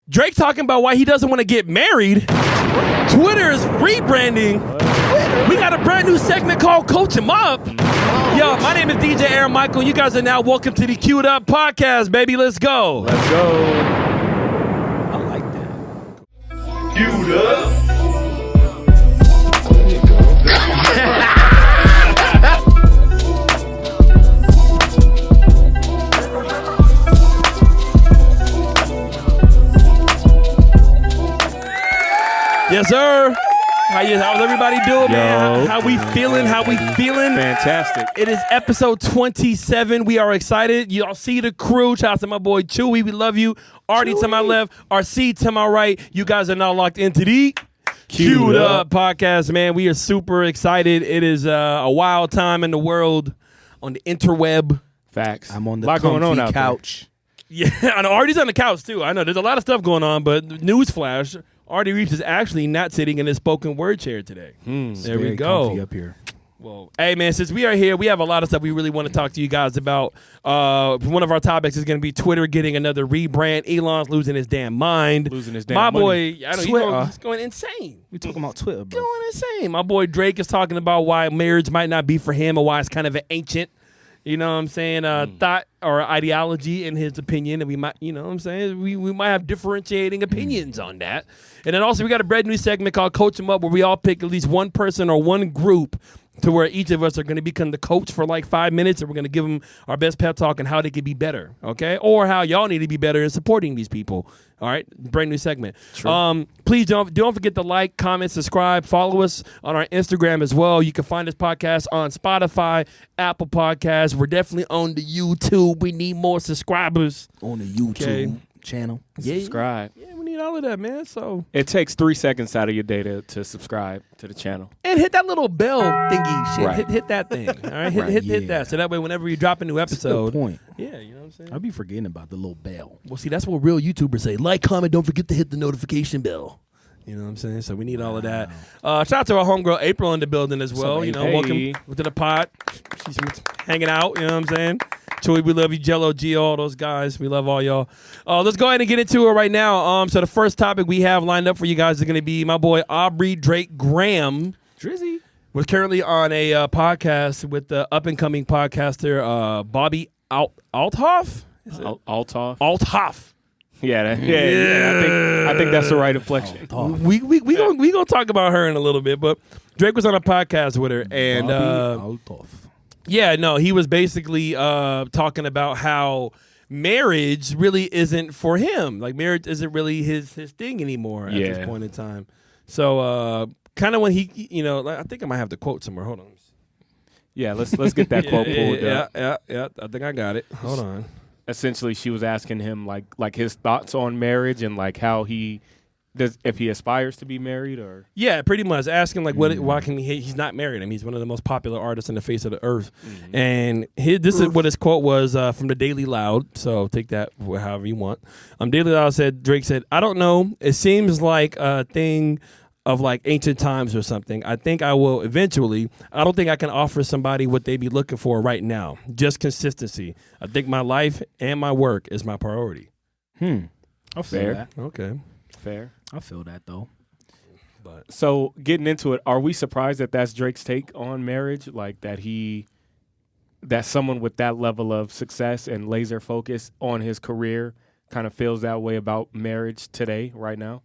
Drake talking about why he doesn't want to get married. Twitter is rebranding. We got a brand new segment called Coach 'Em Up. Yo, my name is DJ Aaron Michael. You guys are now welcome to the Queued Up Podcast, baby. Let's go. Let's go. I like that. Queued Up. Yes, sir. How's everybody doing, man? How we feeling? Fantastic. It is episode 27. We are excited. Y'all see the crew. Shout out to my boy Chewy. We love you. Artie to my left. RC to my right. You guys are now locked into the Queued Up Podcast, man. We are super excited. It is a wild time in the world on the interweb. Facts. I'm on the lot going on out couch. Yeah, I know. Artie's on the couch, too. I know. There's a lot of stuff going on, but newsflash, Artie Reeves is actually not sitting in his spoken word chair today. There we go. Comfy up here. Well, hey, man, since we are here, we have a lot of stuff we really want to talk to you guys about. One of our topics is going to be Twitter getting another rebrand. Elon's losing his damn mind. My boy, I know he's going insane. We talking about Twitter, bro. Going insane. My boy Drake is talking about why marriage might not be for him or why it's kind of an ancient, you know what I'm saying, thought or ideology in his opinion. And we might, you know what I'm saying, we might have differentiating opinions on that. And then also we got a brand new segment called Coach 'Em Up where we all pick at least one person or one group to where each of us are going to become the coach for like 5 minutes, and we're going to give them our best pep talk and how they could be better, okay? Or how y'all need to be better in supporting these people, all right? Brand new segment. Please don't forget to like, comment, subscribe, follow us on our Instagram as well. You can find this podcast on Spotify, Apple Podcasts. We're definitely on the YouTube. We need more subscribers. On the YouTube channel. Subscribe. Yeah, we need all of that, man. So It takes 3 seconds out of your day to subscribe to the channel. and hit that little bell thingy shit. Right. Hit that thing. All right, hit Yeah. that. So that way, whenever you drop a new episode, Good point. yeah, you know what I'm saying. I be forgetting about the little bell. Well, see, that's what real YouTubers say. Like, comment, don't forget to hit the notification bell. You know what I'm saying? So we need all of that. Shout out to our homegirl April in the building as well. up, You know, Hey. welcome to the pod. She's hanging out. You know what I'm saying? Chewy, we love you. Jello, Gio, all those guys. We love all y'all. Let's go ahead and get into it right now. So the first topic we have lined up for you guys is going to be my boy Aubrey Drake Graham. Drizzy. We're currently on a podcast with the up-and-coming podcaster Bobby Althoff. Althoff. Althoff. Yeah. I think that's the right inflection. We gonna talk about her in a little bit, but Drake was on a podcast with her, and he was basically talking about how marriage really isn't for him. Like marriage isn't really his thing anymore at this point in time. So kind of when he, you know, I think I might have the quote somewhere. Hold on. Yeah, let's get that quote pulled up. Yeah. I think I got it. Hold on. Essentially, she was asking him like his thoughts on marriage and like how he does, if he aspires to be married or. Yeah, pretty much asking like why can he's not married. I mean, he's one of the most popular artists on the face of the earth. And this is what his quote was from the Daily Loud. So take that however you want. Daily Loud said, Drake said, "I don't know. It seems like a thing of like ancient times or something. I think I will eventually. I don't think I can offer somebody what they be looking for right now. Just consistency. I think my life and my work is my priority." I feel Fair. that. Okay. Fair. I feel that, though. But So getting into it, are we surprised that that's Drake's take on marriage? Like that someone with that level of success and laser focus on his career kind of feels that way about marriage today, right now?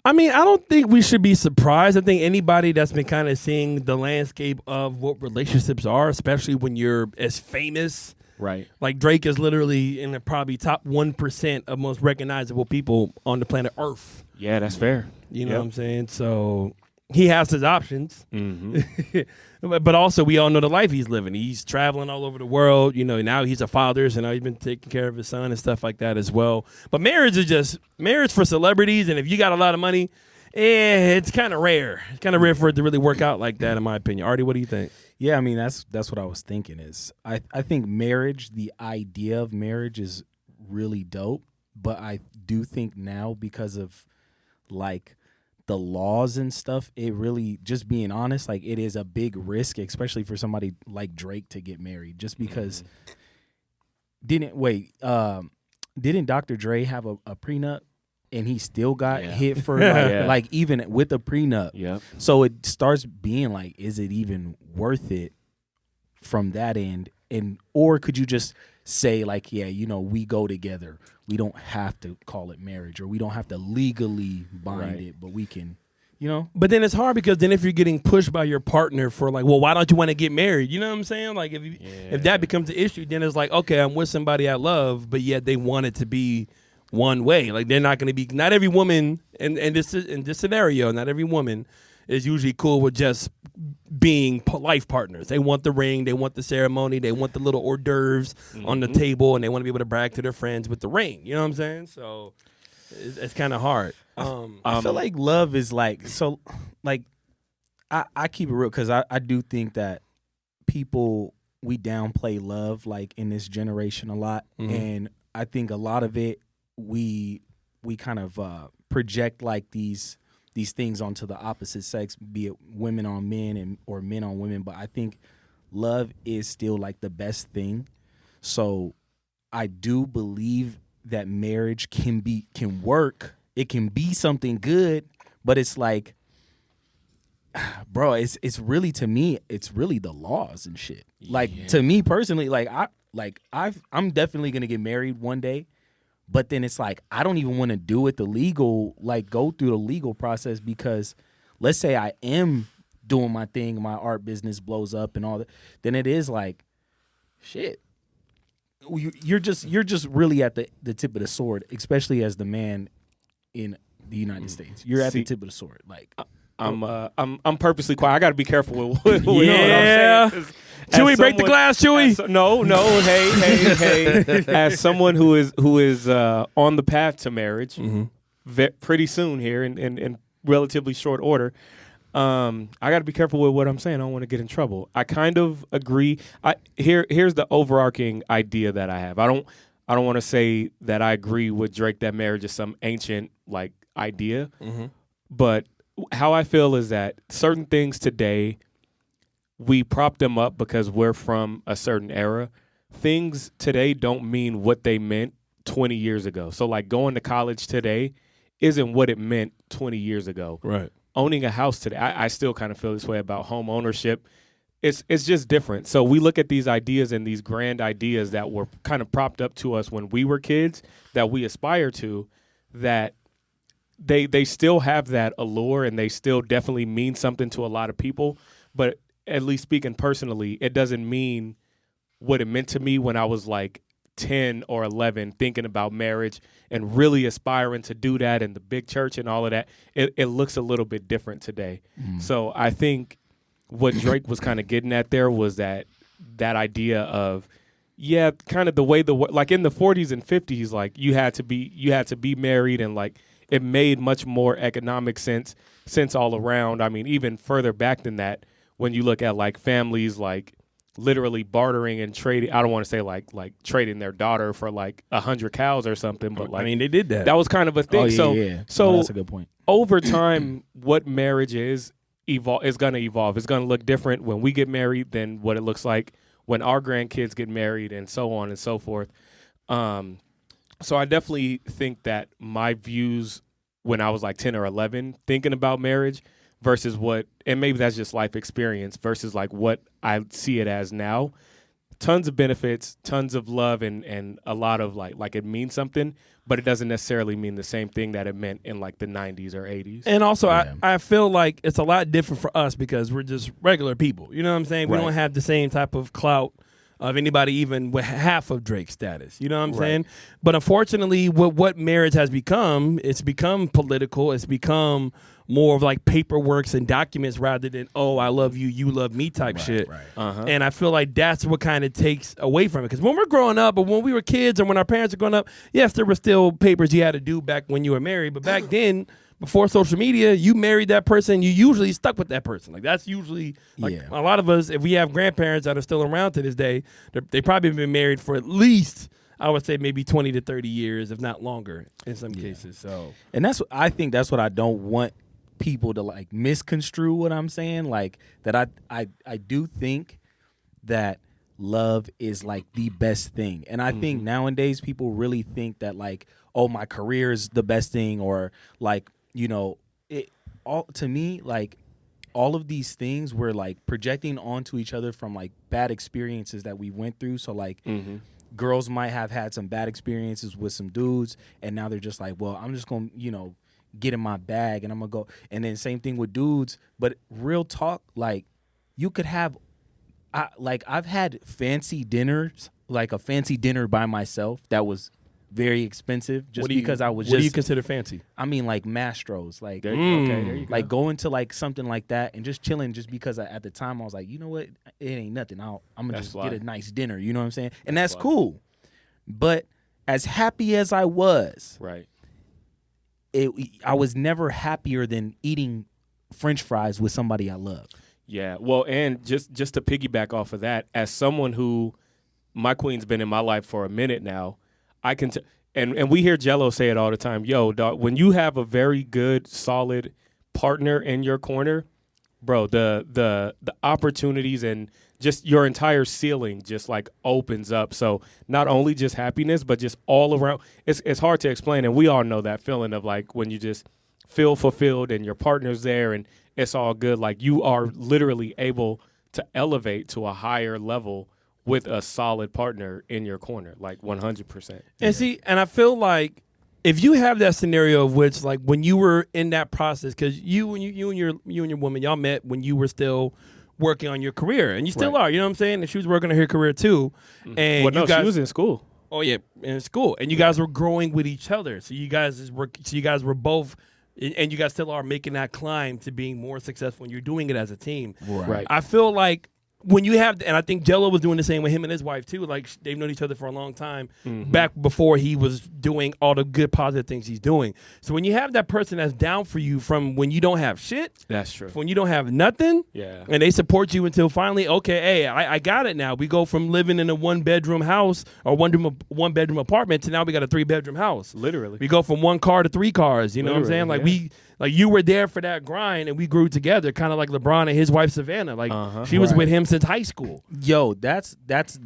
I mean, I don't think we should be surprised. I think anybody that's been kind of seeing the landscape of what relationships are, especially when you're as famous, Right. like Drake is literally in the probably top 1% of most recognizable people on the planet Earth. Yeah, that's fair. You know what I'm saying? So he has his options. But also, we all know the life he's living. He's traveling all over the world. You know, now he's a father, so now he's been taking care of his son and stuff like that as well. But marriage is just marriage for celebrities, and if you got a lot of money, it's kind of rare. It's kind of rare for it to really work out like that, in my opinion. Artie, what do you think? Yeah, I mean, that's what I was thinking is I think marriage, the idea of marriage is really dope, but I do think now because of like the laws and stuff, it really, just being honest, like it is a big risk, especially for somebody like Drake to get married, just because didn't Dr. Dre have a prenup and he still got Yeah. hit for Yeah. like even with a prenup. Yep. So it starts being like, is it even worth it from that end? And or could you just say like, yeah, you know, we go together. We don't have to call it marriage, or we don't have to legally bind Right. it, but we can, you know. But then it's hard because then if you're getting pushed by your partner for like, well, why don't you want to get married? You know what I'm saying? Like if that becomes the issue, then it's like, okay, I'm with somebody I love, but yet they want it to be one way. Like they're not going to be. Not every woman in this scenario, not every woman is usually cool with just being life partners. They want the ring, they want the ceremony, they want the little hors d'oeuvres on the table, and they want to be able to brag to their friends with the ring. You know what I'm saying? So it's kind of hard. I feel like love is like, so like I keep it real because I do think that people, we downplay love like in this generation a lot. And I think a lot of it we kind of project like these things onto the opposite sex, be it women on men or men on women. But I think love is still like the best thing. So I do believe that marriage can work. It can be something good, but it's like, bro, it's really, to me, it's really the laws and shit. Like to me personally, I'm definitely gonna get married one day. But then it's like, I don't even want to do it go through the legal process, because let's say I am doing my thing, my art business blows up and all that, then it is like, shit. You're just really at the tip of the sword, especially as the man in the United States. You're at the tip of the sword. Like I'm purposely quiet. I got to be careful with what I'm Yeah. saying. Chewy, break the glass, Chewy. No. Hey. As someone who is on the path to marriage, pretty soon here in relatively short order, I got to be careful with what I'm saying. I don't want to get in trouble. I kind of agree. Here's the overarching idea that I have. I don't want to say that I agree with Drake that marriage is some ancient like idea, but how I feel is that certain things today, we prop them up because we're from a certain era. Things today don't mean what they meant 20 years ago. So like going to college today isn't what it meant 20 years ago. Right. Owning a house today, I still kind of feel this way about home ownership. It's just different. So we look at these ideas and these grand ideas that were kind of propped up to us when we were kids that we aspire to, that they still have that allure and they still definitely mean something to a lot of people. But at least speaking personally, it doesn't mean what it meant to me when I was like 10 or 11 thinking about marriage and really aspiring to do that in the big church and all of that. It looks a little bit different today. So I think what Drake was kind of getting at there was that idea of, yeah, kind of the way like in the 40s and 50s, like you had to be married, and like it made much more economic sense all around. I mean, even further back than that, when you look at like families like literally bartering and trading. I don't want to say like trading their daughter for like 100 cows or something, but like, I mean, they did that. That was kind of a thing. Yeah. So No, that's a good point. Over time, what marriage is going to evolve. It's going to look different when we get married than what it looks like when our grandkids get married, and so on and so forth. So I definitely think that my views when I was like 10 or 11 thinking about marriage versus and maybe that's just life experience versus like what I see it as now, tons of benefits, tons of love, and a lot of like it means something, but it doesn't necessarily mean the same thing that it meant in like the 90s or 80s. And also, Yeah. I feel like it's a lot different for us because we're just regular people. You know what I'm saying? We Right. don't have the same type of clout of anybody even with half of Drake's status. You know what I'm saying? But unfortunately, what marriage has become, it's become political. It's become more of like paperworks and documents rather than, oh, I love you, you love me type shit. Right. And I feel like that's what kind of takes away from it. Because when we're growing up, or when we were kids, or when our parents were growing up, yes, there were still papers you had to do back when you were married. But back then, before social media, you married that person, you usually stuck with that person. Like that's usually like a lot of us, if we have grandparents that are still around to this day, they probably been married for at least, I would say maybe 20 to 30 years, if not longer in some cases. So, And I think that's what I don't want people to like misconstrue what I'm saying. Like that I do think that love is like the best thing. And I think nowadays people really think that like, oh, my career is the best thing, or like, you know, it all to me, like all of these things we're like projecting onto each other from like bad experiences that we went through. So like girls might have had some bad experiences with some dudes, and now they're just like, well, I'm just gonna, you know, get in my bag and I'm gonna go. And then same thing with dudes. But real talk, like you could have I've had fancy dinners, like a fancy dinner by myself that was very expensive just because I was What do you consider fancy? I mean, like Mastros, like Okay, there you go. like going to like something like that and just chilling, just because at the time I was like, you know what, it ain't nothing. I'm gonna That's just fly. get a nice dinner. You know what I'm saying? And that's fly. cool. But as happy as I was, Right. I was never happier than eating French fries with somebody I love. Yeah. Well, and just to piggyback off of that, as someone who my queen's been in my life for a minute now, I can and we hear Jello say it all the time. Yo, dog, when you have a very good, solid partner in your corner, bro, the opportunities and just your entire ceiling just like opens up. So not only just happiness, but just all around. It's hard to explain, and we all know that feeling of like when you just feel fulfilled and your partner's there and it's all good. Like you are literally able to elevate to a higher level with a solid partner in your corner, like 100%. And see, and I feel like if you have that scenario of which, like when you were in that process, because you and your woman, y'all met when you were still working on your career, and you still are. You know what I'm saying? And she was working on her career too. And Well, no, you guys, she was in school. Oh yeah, in school, and you guys were growing with each other. So you guys were both, and you guys still are making that climb to being more successful. And you're doing it as a team. Right. I feel like when you have, and I think Jello was doing the same with him and his wife too. Like they've known each other for a long time, back before he was doing all the good positive things he's doing. So when you have that person that's down for you from when you don't have shit, That's true. when you don't have nothing, Yeah. and they support you until finally, okay, hey, I got it now. We go from living in a 1-bedroom house or one bedroom apartment to now we got a 3-bedroom house. Literally. We go from 1 car to 3 cars. You know what I'm saying? Literally, Like you were there for that grind, and we grew together, kind of like LeBron and his wife Savannah. Like she was with him since high school. Yo, that's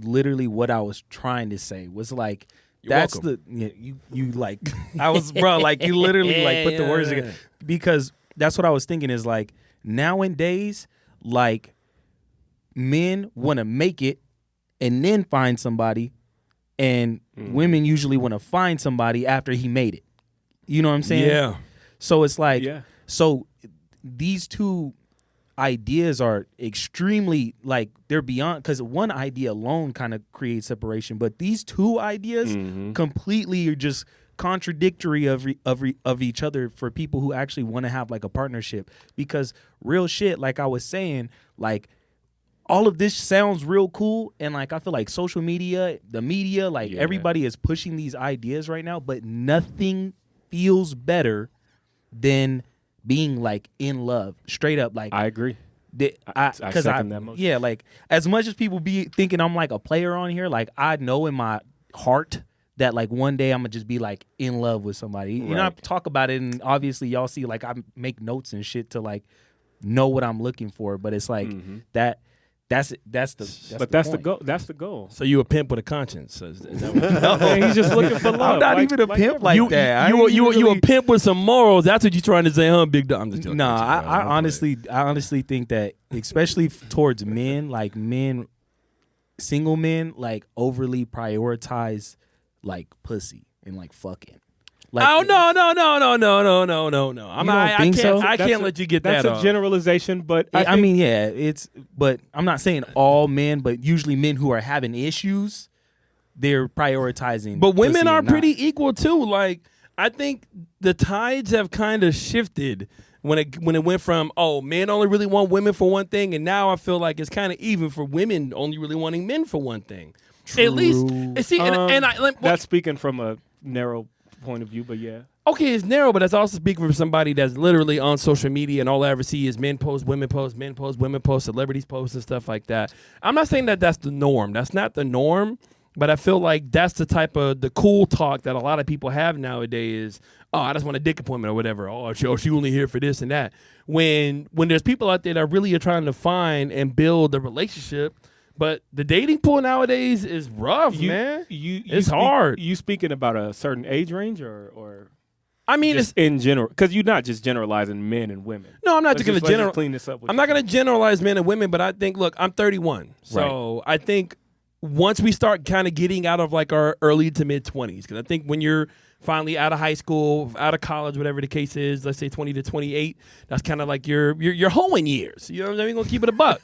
literally what I was trying to say. Was like that's welcome. you like I was bro, like you literally like put the words together, because that's what I was thinking is like nowadays, like men want to make it and then find somebody, and women usually want to find somebody after he made it. You know what I'm saying? Yeah. So it's like, Yeah. so these two ideas are extremely like they're beyond, because one idea alone kind of creates separation, but these two ideas completely are just contradictory of each other for people who actually want to have like a partnership. Because real shit, like I was saying, like all of this sounds real cool, and like I feel like social media, the media, like everybody is pushing these ideas right now, but nothing feels better than being like in love, straight up. Like I agree. I second that motion. yeah, like as much as people be thinking I'm like a player on here, like I know in my heart that like one day I'm gonna just be like in love with somebody. You know, I talk about it, and obviously y'all see like I make notes and shit to like know what I'm looking for, but it's like that's the goal. That's the goal. So you a pimp with a conscience? So is that what No, man, he's just looking for love. I'm not even a pimp like that. you a pimp with some morals. That's what you trying to say, huh, big dog? I'm just joking. No, with you, bro. I Don't honestly think that, especially towards men, like men, single men, like overly prioritize like pussy and like fucking. Like, oh no. I can't let you get that. That's a generalization, but I mean, yeah, but I'm not saying all men, but usually men who are having issues, they're prioritizing. But women pussy are and not. pretty equal too. Like I think the tides have kind of shifted when it went from men only really want women for one thing, and now I feel like it's kind of even for women only really wanting men for one thing. True. At least see, that's speaking from a narrow point of view, but yeah. Okay, it's narrow, but that's also speaking from somebody that's literally on social media and all I ever see is men post, women post, men post, women post, celebrities post, and stuff like that. I'm not saying that that's the norm. That's not the norm, but I feel like that's the type of the cool talk that a lot of people have nowadays. I just want a dick appointment or whatever. She only here for this and that. When there's people out there that really are trying to find and build a relationship, But the dating pool nowadays is rough, man. It's hard. You speaking about a certain age range or I mean, just in general? Because you're not just generalizing men and women. No, I'm not going to generalize. Clean this up. I'm not going to generalize men and women, but I think, look, I'm 31. So I think once we start kind of getting out of like our early to mid 20s, because I think when you're finally out of high school, out of college, whatever the case is, let's say 20 to 28, that's kind of like your hoeing years. You know what I'm saying? We're going to keep it a buck.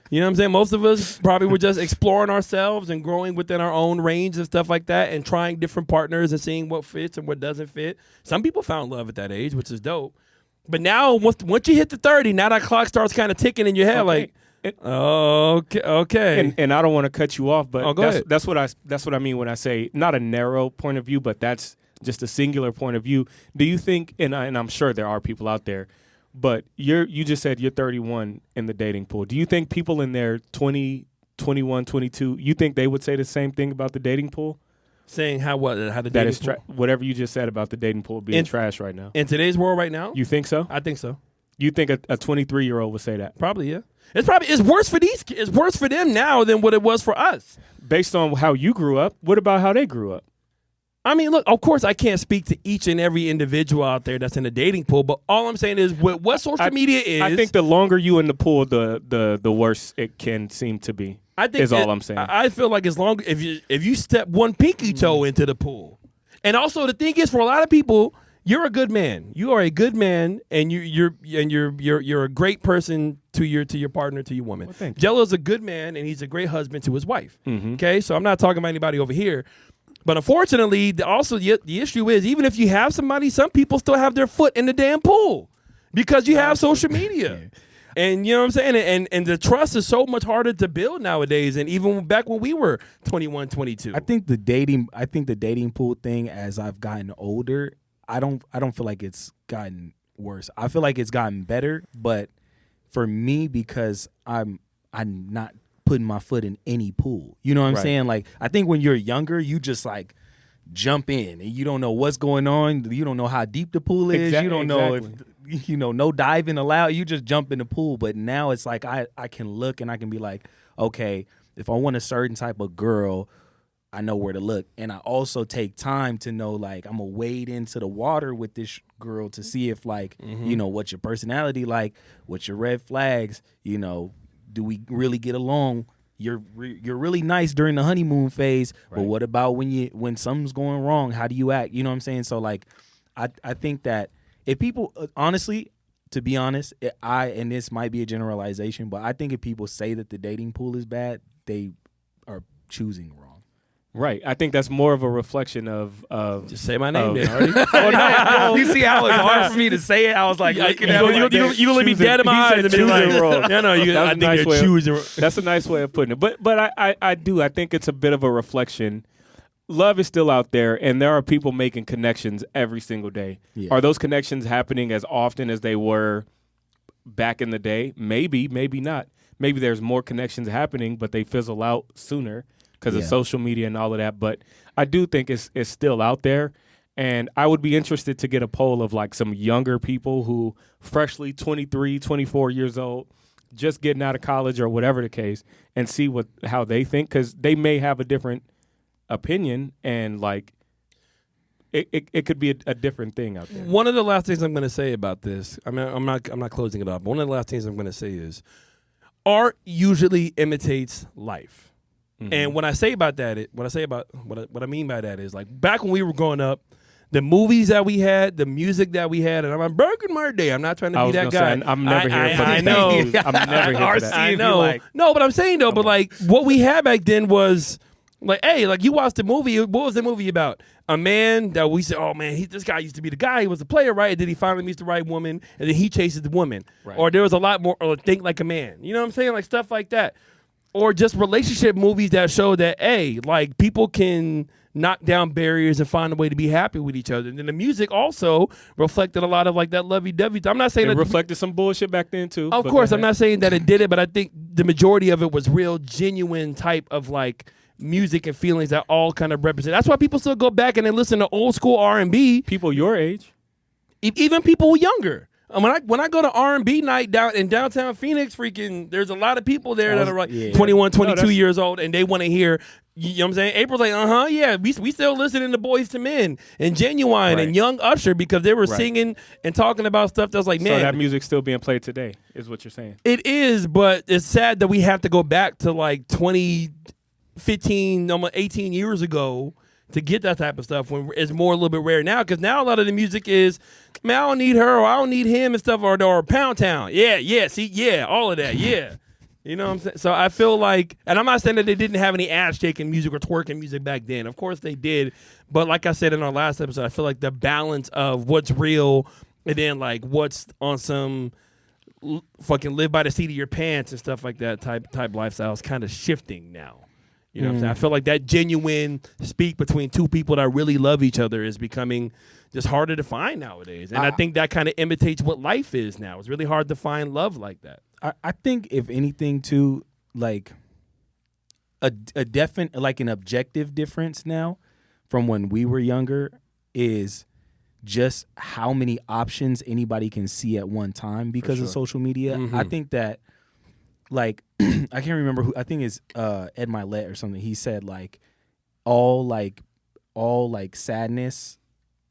You know what I'm saying? Most of us probably were just exploring ourselves and growing within our own range and stuff like that and trying different partners and seeing what fits and what doesn't fit. Some people found love at that age, which is dope. But now, once you hit the 30, now that clock starts kind of ticking in your head like, okay. And I don't want to cut you off, but ahead. that's what I mean when I say not a narrow point of view, but that's just a singular point of view. Do you think, and I'm sure there are people out there, but you just said you're 31 in the dating pool. Do you think people in their 20, 21, 22, you think they would say the same thing about the dating pool? Saying how the That dating is pool? whatever you just said about the dating pool being trash right now. In today's world right now? You think so? I think so. You think a 23-year-old would say that? Probably, yeah. It's worse for these kids. It's worse for them now than what it was for us. Based on how you grew up, what about how they grew up? I mean, look, of course, I can't speak to each and every individual out there that's in the dating pool, but all I'm saying is what social media is. I think the longer you in the pool, the worse it can seem to be. All I'm saying. I feel like as long if you step one pinky toe into the pool, and also the thing is, for a lot of people, you're a good man. You are a good man, and you're a great person to your partner, to your woman. Well, Jello's a good man, and he's a great husband to his wife. Mm-hmm. Okay, so I'm not talking about anybody over here. But unfortunately, the issue is, even if you have somebody, some people still have their foot in the damn pool because you have social media. And you know what I'm saying? And the trust is so much harder to build nowadays. And even back when we were 21, 22. I think the dating pool thing, as I've gotten older, I don't feel like it's gotten worse. I feel like it's gotten better, but for me, because I'm not putting my foot in any pool. You know what I'm saying? Like, I think when you're younger, you just like jump in and you don't know what's going on. You don't know how deep the pool is. You don't know if, no diving allowed. You just jump in the pool. But now it's like I can look and I can be like, okay, if I want a certain type of girl, I know where to look. And I also take time to know, like, I'm going to wade into the water with this girl to see if, like, what's your personality like, what's your red flags, do we really get along? You're really nice during the honeymoon phase, but what about when something's going wrong? How do you act? You know what I'm saying? So like, I think that if people honestly, to be honest, and this might be a generalization, but I think if people say that the dating pool is bad, they are choosing wrong. Right. I think that's more of a reflection of just say my name, then. You see how it's hard for me to say it? I was like, you gonna be dead in my eyes and be like, no, I think they're choosing. That's a nice way of putting it. But I do. I think it's a bit of a reflection. Love is still out there, and there are people making connections every single day. Yeah. Are those connections happening as often as they were back in the day? Maybe, maybe not. Maybe there's more connections happening, but they fizzle out sooner because of social media and all of that. But I do think it's still out there. And I would be interested to get a poll of like some younger people who freshly 23, 24 years old, just getting out of college or whatever the case, and see how they think, because they may have a different opinion, and like it could be a different thing out there. One of the last things I'm going to say about this, I mean, I'm not closing it up. But one of the last things I'm going to say is art usually imitates life. Mm-hmm. And when I say about that, what I mean by that is, like, back when we were growing up, the movies that we had, the music that we had, and I'm back in my day. I'm not trying to be that guy. I'm never here for that. I know. I'm never here for that. I know. No, but I'm saying though, but like what we had back then was like, hey, like you watched the movie. What was the movie about? A man that we said, oh man, this guy used to be the guy. He was the player, right? And then he finally meets the right woman, and then he chases the woman. Right. Or there was a lot more, or think like a man. You know what I'm saying? Like stuff like that. Or just relationship movies that show that, hey, like people can knock down barriers and find a way to be happy with each other. And then the music also reflected a lot of like that lovey-dovey. I'm not saying it that reflected some bullshit back then too. Of course, I'm not saying that it did it, but I think the majority of it was real, genuine type of like music and feelings that all kind of represent. That's why people still go back and they listen to old school R&B. People your age, even people younger. When I go to R&B night down in downtown Phoenix, freaking, there's a lot of people there that are like yeah. 21, 22 years old, and they want to hear. You know what I'm saying? April's like, yeah, we still listening to Boys to Men and Genuine and Young Usher because they were singing and talking about stuff that's like, man. So that music's still being played today, is what you're saying? It is, but it's sad that we have to go back to like 2015, almost 18 years ago to get that type of stuff when it's more a little bit rare now, because now a lot of the music is, man, I don't need her or I don't need him and stuff, or Pound Town. Yeah, all of that, yeah. You know what I'm saying? So I feel like, and I'm not saying that they didn't have any ass shaking music or twerking music back then. Of course they did. But like I said in our last episode, I feel like the balance of what's real and then like what's on some fucking live by the seat of your pants and stuff like that type lifestyle is kind of shifting now. You know what I'm saying? I feel like that genuine speak between two people that really love each other is becoming just harder to find nowadays. And I think that kind of imitates what life is now. It's really hard to find love like that. I think if anything too, like a definite, like an objective difference now from when we were younger is just how many options anybody can see at one time because of social media. I think that, like, I can't remember who, I think it's Ed Milet or something. He said all sadness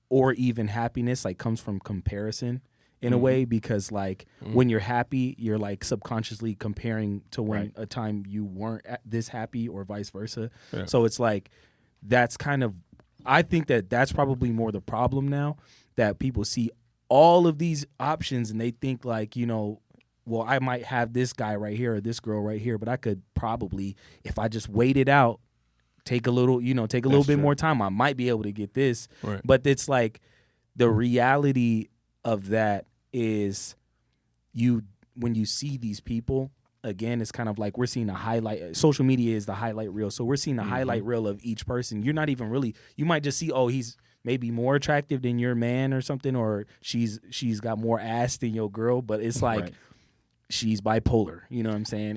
or even happiness like comes from comparison in a way, because like when you're happy, you're like subconsciously comparing to when a time you weren't this happy or vice versa. Yeah. So it's like, that's kind of, I think that's probably more the problem now, that people see all of these options and they think like, you know, well, I might have this guy right here or this girl right here, but I could probably, if I just wait it out, take a little bit more time, I might be able to get this. Right. But it's like the reality of that is when you see these people, again, it's kind of like we're seeing a highlight. Social media is the highlight reel. So we're seeing a highlight reel of each person. You're not even really, you might just see, oh, he's maybe more attractive than your man or something, or she's got more ass than your girl, but it's like she's bipolar, you know what I'm saying?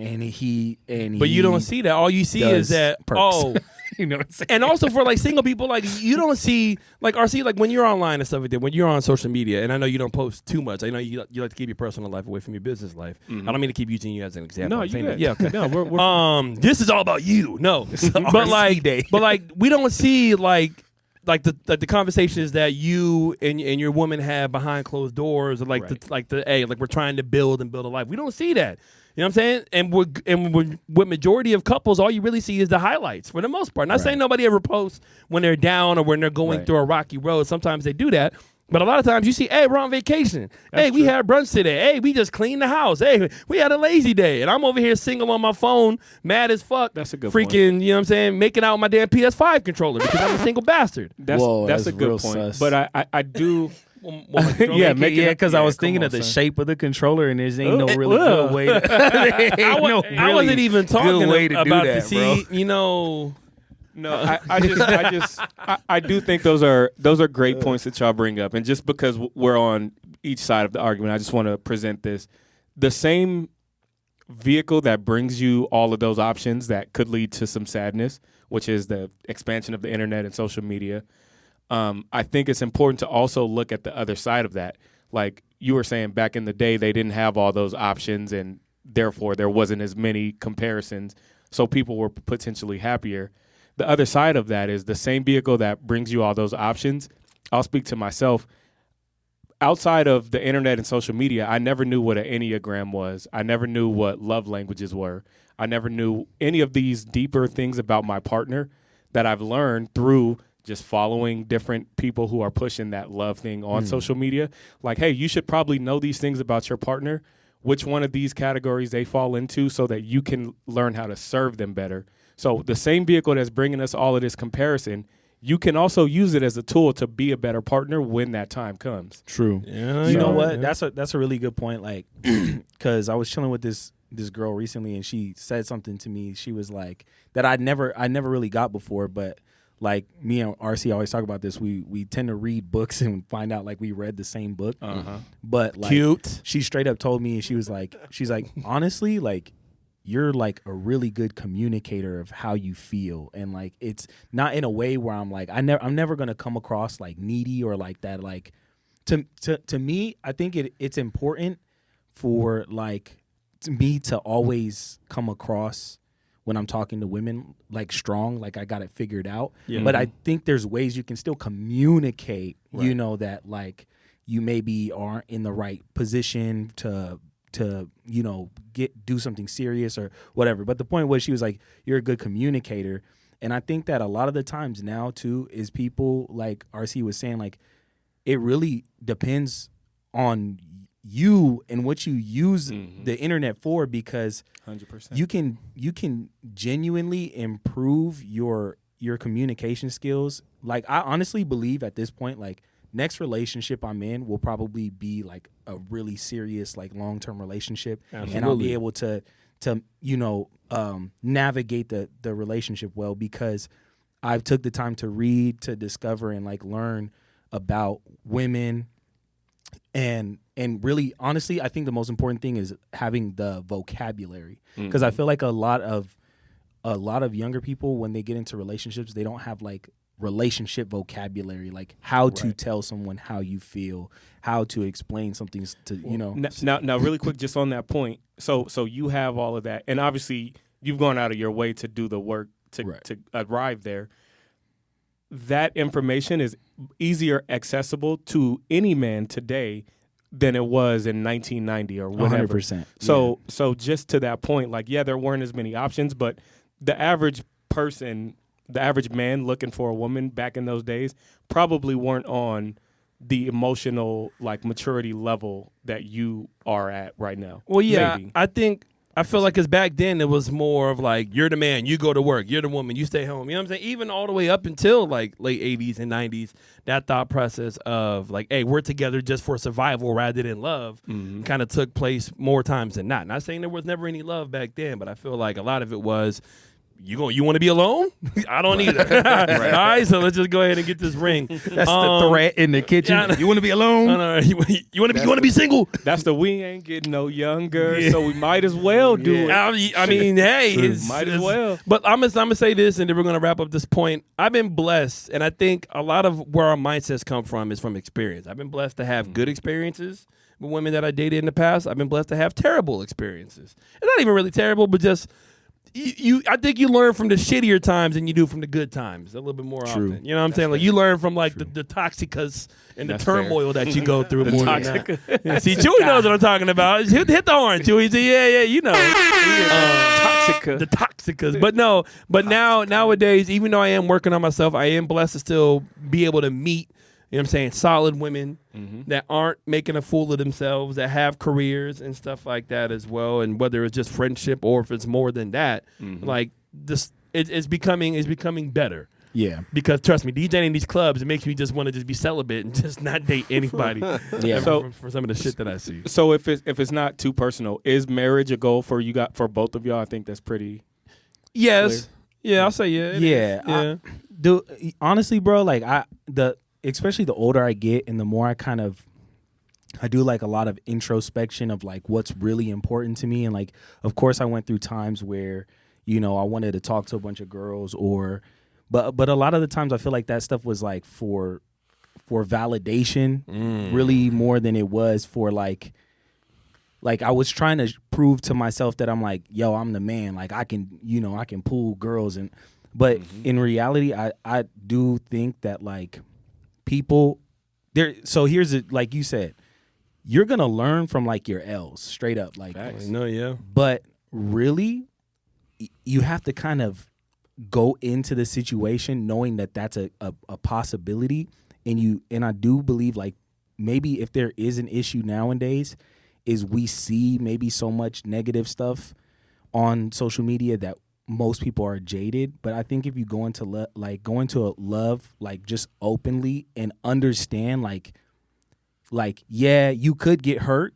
But you don't see that. All you see is that perks. You know what I'm saying? And also for like single people, like you don't see like RC, like when you're online and stuff like that, when you're on social media, and I know you don't post too much. I know you like to keep your personal life away from your business life. I don't mean to keep using you as an example. No, yeah, okay. No, we're this is all about you. No, but like we don't see like the conversations that you and your woman have behind closed doors, or like we're trying to build a life. We don't see that. You know what I'm saying? And with majority of couples, all you really see is the highlights for the most part. Not saying nobody ever posts when they're down or when they're going through a rocky road. Sometimes they do that. But a lot of times you see, hey, we're on vacation. That's we had brunch today. Hey, we just cleaned the house. Hey, we had a lazy day. And I'm over here single on my phone, mad as fuck. That's a good point. You know what I'm saying? Making out with my damn PS5 controller because I'm a single bastard. That's a good point. Sus. But I do... because I was thinking of the shape of the controller, and there's ain't no really good way. I wasn't even talking about the see, you know. No, I do think those are great points that y'all bring up, and just because we're on each side of the argument, I just want to present this: the same vehicle that brings you all of those options that could lead to some sadness, which is the expansion of the internet and social media. I think it's important to also look at the other side of that. Like you were saying, back in the day, they didn't have all those options, and therefore there wasn't as many comparisons, so people were potentially happier. The other side of that is the same vehicle that brings you all those options. I'll speak to myself. Outside of the internet and social media, I never knew what an Enneagram was. I never knew what love languages were. I never knew any of these deeper things about my partner that I've learned through just following different people who are pushing that love thing on social media. Like, hey, you should probably know these things about your partner, which one of these categories they fall into, so that you can learn how to serve them better. So the same vehicle that's bringing us all of this comparison, you can also use it as a tool to be a better partner when that time comes. True. Yeah, you know what? Yeah. That's a really good point. Like, because I was chilling with this girl recently, and she said something to me. She was like, that I never really got before, but like me and RC always talk about this. We tend to read books and find out like we read the same book. But like, cute. She straight up told me, she's like, honestly, like, you're like a really good communicator of how you feel, and like it's not in a way where I'm like I'm never gonna come across like needy or like that, like to me, I think it's important for like to me to always come across when I'm talking to women like strong, like I got it figured out. Yeah. But I think there's ways you can still communicate, Right. you know, that like you maybe aren't in the right position to you know do something serious or whatever. But the point was, she was like, you're a good communicator. And I think that a lot of the times now too is people, like RC was saying, like it really depends on you and what you use the internet for, because 100%. you can genuinely improve your communication skills. Like I honestly believe at this point, like next relationship I'm in will probably be like a really serious, like long-term relationship. Absolutely. And I'll be able to you know navigate the relationship well, because I've took the time to read, to discover, and like learn about women. And really, honestly, I think the most important thing is having the vocabulary, because I feel like a lot of younger people, when they get into relationships, they don't have like relationship vocabulary, like how to tell someone how you feel, how to explain something to you know. Now, really quick, just on that point. So you have all of that, and obviously you've gone out of your way to do the work to arrive there. That information is easier accessible to any man today than it was in 1990 or whatever. 100%. So just to that point, like, yeah, there weren't as many options, but the average person, the average man looking for a woman back in those days probably weren't on the emotional, like, maturity level that you are at right now. Well, yeah, Maybe. I feel like, because back then it was more of like, you're the man, you go to work, you're the woman, you stay home. You know what I'm saying? Even all the way up until like late 80s and 90s, that thought process of like, hey, we're together just for survival rather than love kind of took place more times than not. Not saying there was never any love back then, but I feel like a lot of it was, you want to be alone? I don't either. All right, so let's just go ahead and get this ring. That's the threat in the kitchen. Yeah, you want to be alone? No, you want to be single? That's the we ain't getting no younger, so we might as well do it. I mean, hey, Might as well. But I'm gonna say this, and then we're gonna wrap up this point. I've been blessed, and I think a lot of where our mindsets come from is from experience. I've been blessed to have good experiences with women that I dated in the past. I've been blessed to have terrible experiences. It's not even really terrible, but just I think you learn from the shittier times than you do from the good times a little bit more often. You know what I'm saying? Like you learn from like the toxicas and That's the turmoil that you go through. The more toxic- than that. Yeah, see, Chewy knows what I'm talking about. Hit the horn, Chewy. See, yeah, you know. Toxica. The toxicas. But nowadays, even though I am working on myself, I am blessed to still be able to meet, you know what I'm saying, solid women that aren't making a fool of themselves, that have careers and stuff like that as well. And whether it's just friendship or if it's more than that, like this, it's becoming better. Yeah. Because trust me, DJing in these clubs, it makes me just want to just be celibate and just not date anybody. Yeah. So for some of the shit that I see. So if it's not too personal, is marriage a goal for both of y'all? I think that's pretty. Yes. Clear. Yeah, I'll say yeah. It is. Yeah. Dude, honestly, bro, like especially the older I get and the more I do like a lot of introspection of like what's really important to me. And like, of course I went through times where, you know, I wanted to talk to a bunch of girls but a lot of the times I feel like that stuff was like for validation really more than it was for like I was trying to prove to myself that I'm like, yo, I'm the man. Like I can pull girls but in reality, I do think that like people there. So here's it, like you said, you're gonna learn from like your L's straight up, like No, yeah. But really, you have to kind of go into the situation knowing that that's a possibility, and I do believe like maybe if there is an issue nowadays, is we see maybe so much negative stuff on social media that most people are jaded. But I think if you go into love like just openly and understand like yeah, you could get hurt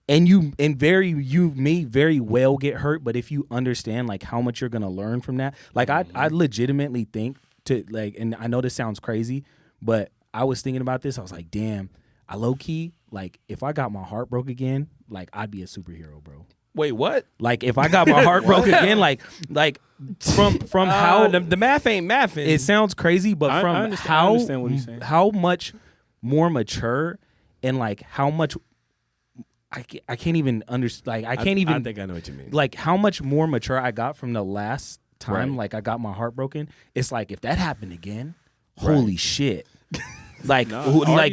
and you may very well get hurt, but if you understand like how much you're gonna learn from that, like I legitimately think to like, and I know this sounds crazy, but I was thinking about this. I was like, damn, I low key like if I got my heart broke again, like I'd be a superhero, bro. Wait, what? Like if I got my heart broke again, like from how the math ain't mathing. it sounds crazy, but I from understand what he's saying. how much more mature and like how much I can't even understand. Like I can't even. I think I know what you mean. Like how much more mature I got from the last time. Right. Like I got my heart broken. It's like if that happened again, holy shit. Like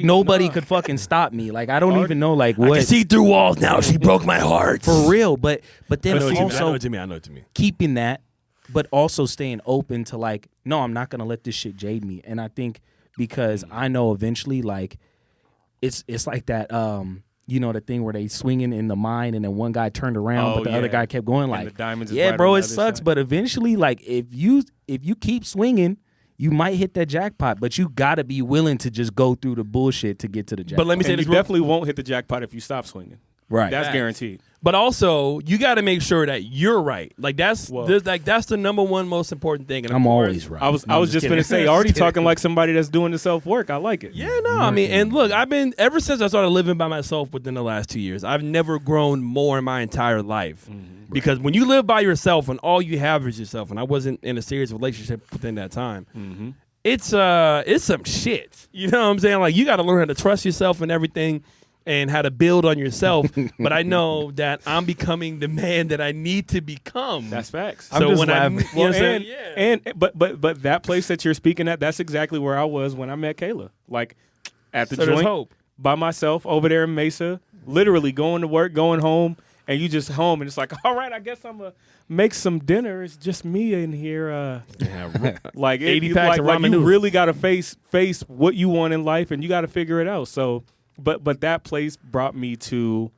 nobody could fucking stop me. Like I don't even know like what. I can see through walls now. She broke my heart for real. But then I know also what you mean. I know what you mean. keeping that, but also staying open to like, no, I'm not gonna let this shit jade me. And I think because I know eventually like it's like that you know the thing where they swinging in the mine and then one guy turned around but the other guy kept going like the diamonds is yeah right bro on it the other sucks side. but eventually like if you keep swinging you might hit that jackpot but you gotta be willing to just go through the bullshit to get to the jackpot. But let me say And this you definitely won't hit the jackpot if you stop swinging. right That's guaranteed. But also, you got to make sure that you're right. Like that's that's the number one most important thing. And I'm always right. I was just gonna say, already talking like somebody that's doing the self work. I like it. Yeah, no, I mean, and look, I've been ever since I started living by myself within the last 2 years. I've never grown more in my entire life because when you live by yourself and all you have is yourself, and I wasn't in a serious relationship within that time, it's some shit. You know what I'm saying? Like you got to learn how to trust yourself and everything. And how to build on yourself, but I know that I'm becoming the man that I need to become. That's facts. So I'm just when laughing. you know what I'm saying? Yeah. And but that place that you're speaking at, that's exactly where I was when I met Kayla. Like at the So there's joint hope. by myself over there in Mesa, literally going to work, going home, and you just home, and it's like, all right, I guess I'm gonna make some dinner. It's just me in here. Like 80 packs of like ramen you noodles. really got to face what you want in life, and you got to figure it out. So. But that place brought me to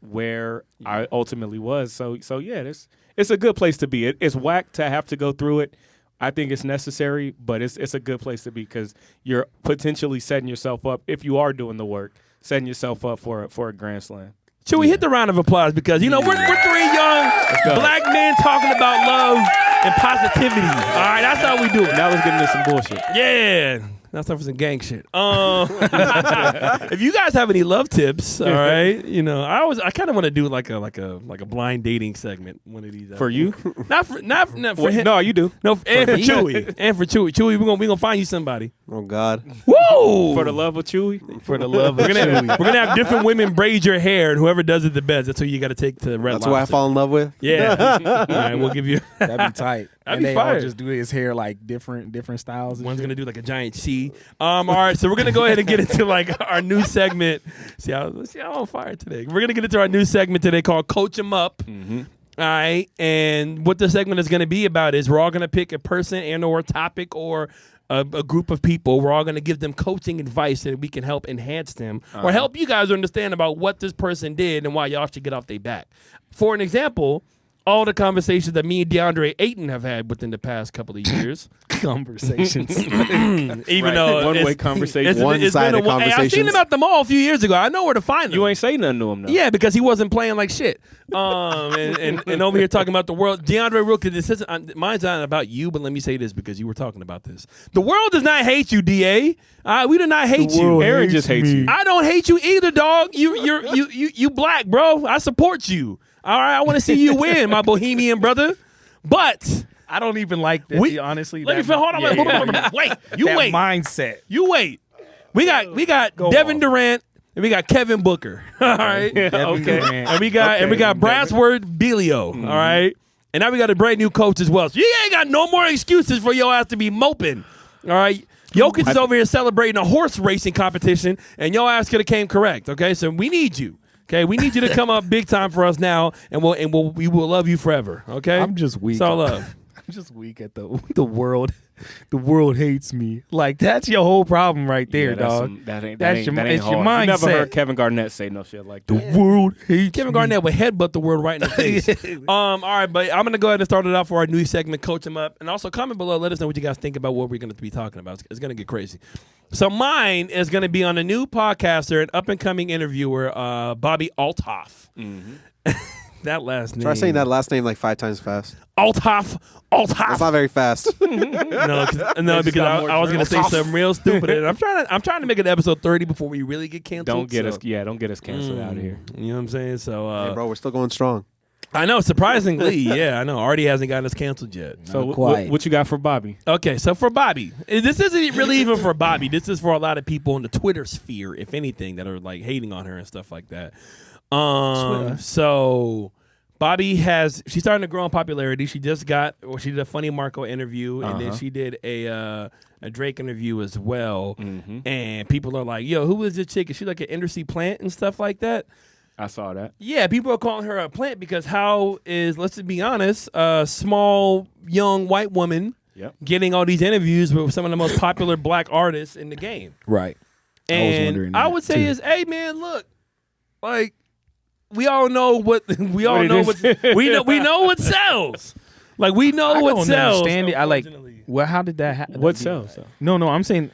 where I ultimately was. So yeah, it's a good place to be. It's whack to have to go through it. I think it's necessary, but it's a good place to be because you're potentially setting yourself up, if you are doing the work, setting yourself up for a grand slam. Should we hit the round of applause because we're three young black men talking about love and positivity. All right, that's how we do it. Now let's get into some bullshit. Yeah. That's time for some gang shit. If you guys have any love tips, all right, I kind of want to do like a blind dating segment one of these. For you? Not for him. No, you do. No, and for Chewy. And for Chewy. Chewy, we gonna find you somebody. Oh God. Whoa! For the love of Chewy? for the love of We're gonna have different women braid your hair, and whoever does it the best, that's who you got to take to Red That's Lobster. who I fall in love with. Yeah. All right, we'll give you. that'd be tight. That'd And be they fire. all just do his hair like different styles. And One's shit. gonna do like a giant C. All right, so we're gonna go ahead and get into like our new segment. See how I'm on fire today. We're gonna get into our new segment today called Coach 'Em Up. All right, and what the segment is gonna be about is we're all gonna pick a person and or a topic or a group of people. We're all gonna give them coaching advice that we can help enhance them or help you guys understand about what this person did and why y'all should get off their back. For an example, all the conversations that me and DeAndre Ayton have had within the past couple of years. Conversations. Even though One-way conversation. it's One-sided been a Hey, I seen conversations. him at the mall a few years ago. I know where to find him. You ain't say nothing to him, though. Yeah, because he wasn't playing like shit. And over here talking about the world. DeAndre Rook, this isn't, mine's not about you, but let me say this because you were talking about this. The world does not hate you, DA. We do not hate you. Aaron just hates you. I don't hate you either, dog. You black, bro. I support you. All right, I want to see you win, my bohemian brother. But I don't even like that. Honestly, let me hold on. Wait, you that wait. mindset. You wait. We got Devin Durant and we got Kevin Booker. All right. Okay. And we got Brassword Belio. All right. And now we got a brand new coach as well. So you ain't got no more excuses for your ass to be moping. All right. Jokic is over here celebrating a horse racing competition, and your ass could have came correct. Okay, so we need you. Okay, we need you to come up big time for us now, and we will love you forever. Okay, I'm just weak. It's all love. I'm just weak at the world. The world hates me. Like that's your whole problem right there, dog. That ain't It's hard. your You mindset. never heard Kevin Garnett say no shit like The that. world hates Kevin me. Garnett would headbutt the word right in the face. All right, but I'm gonna go ahead and start it off for our new segment, Coach 'Em Up, and also comment below. Let us know what you guys think about what we're gonna be talking about. It's gonna get crazy. So mine is gonna be on a new podcaster, an up and coming interviewer, Bobby Althoff. That last name. Try saying that last name like 5 times fast. Althoff. That's not very fast. No, because I was gonna say something real stupid. And I'm trying to make it episode 30 before we really get canceled. Don't get us canceled out of here. You know what I'm saying? So, Hey, bro, we're still going strong. I know, surprisingly, yeah, I know. Artie hasn't gotten us canceled yet. So Not quite. what you got for Bobby? Okay, so for Bobby, this isn't really even for Bobby. This is for a lot of people in the Twitter sphere, if anything, that are like hating on her and stuff like that. So Bobby she's starting to grow in popularity. She just she did a Funny Marco interview, and then she did a Drake interview as well. And people are like, yo, who is this chick? Is she like an industry plant and stuff like that? I saw that. Yeah, people are calling her a plant because let's be honest, a small, young white woman getting all these interviews with some of the most popular black artists in the game. Right. And I was wondering I that, would say too. is, hey man, look, like we all know what we all know what we know what sells. Like we know I what don't sells. understand it. I like. unfortunately. Well, how did that happen? What sells? No, I'm saying,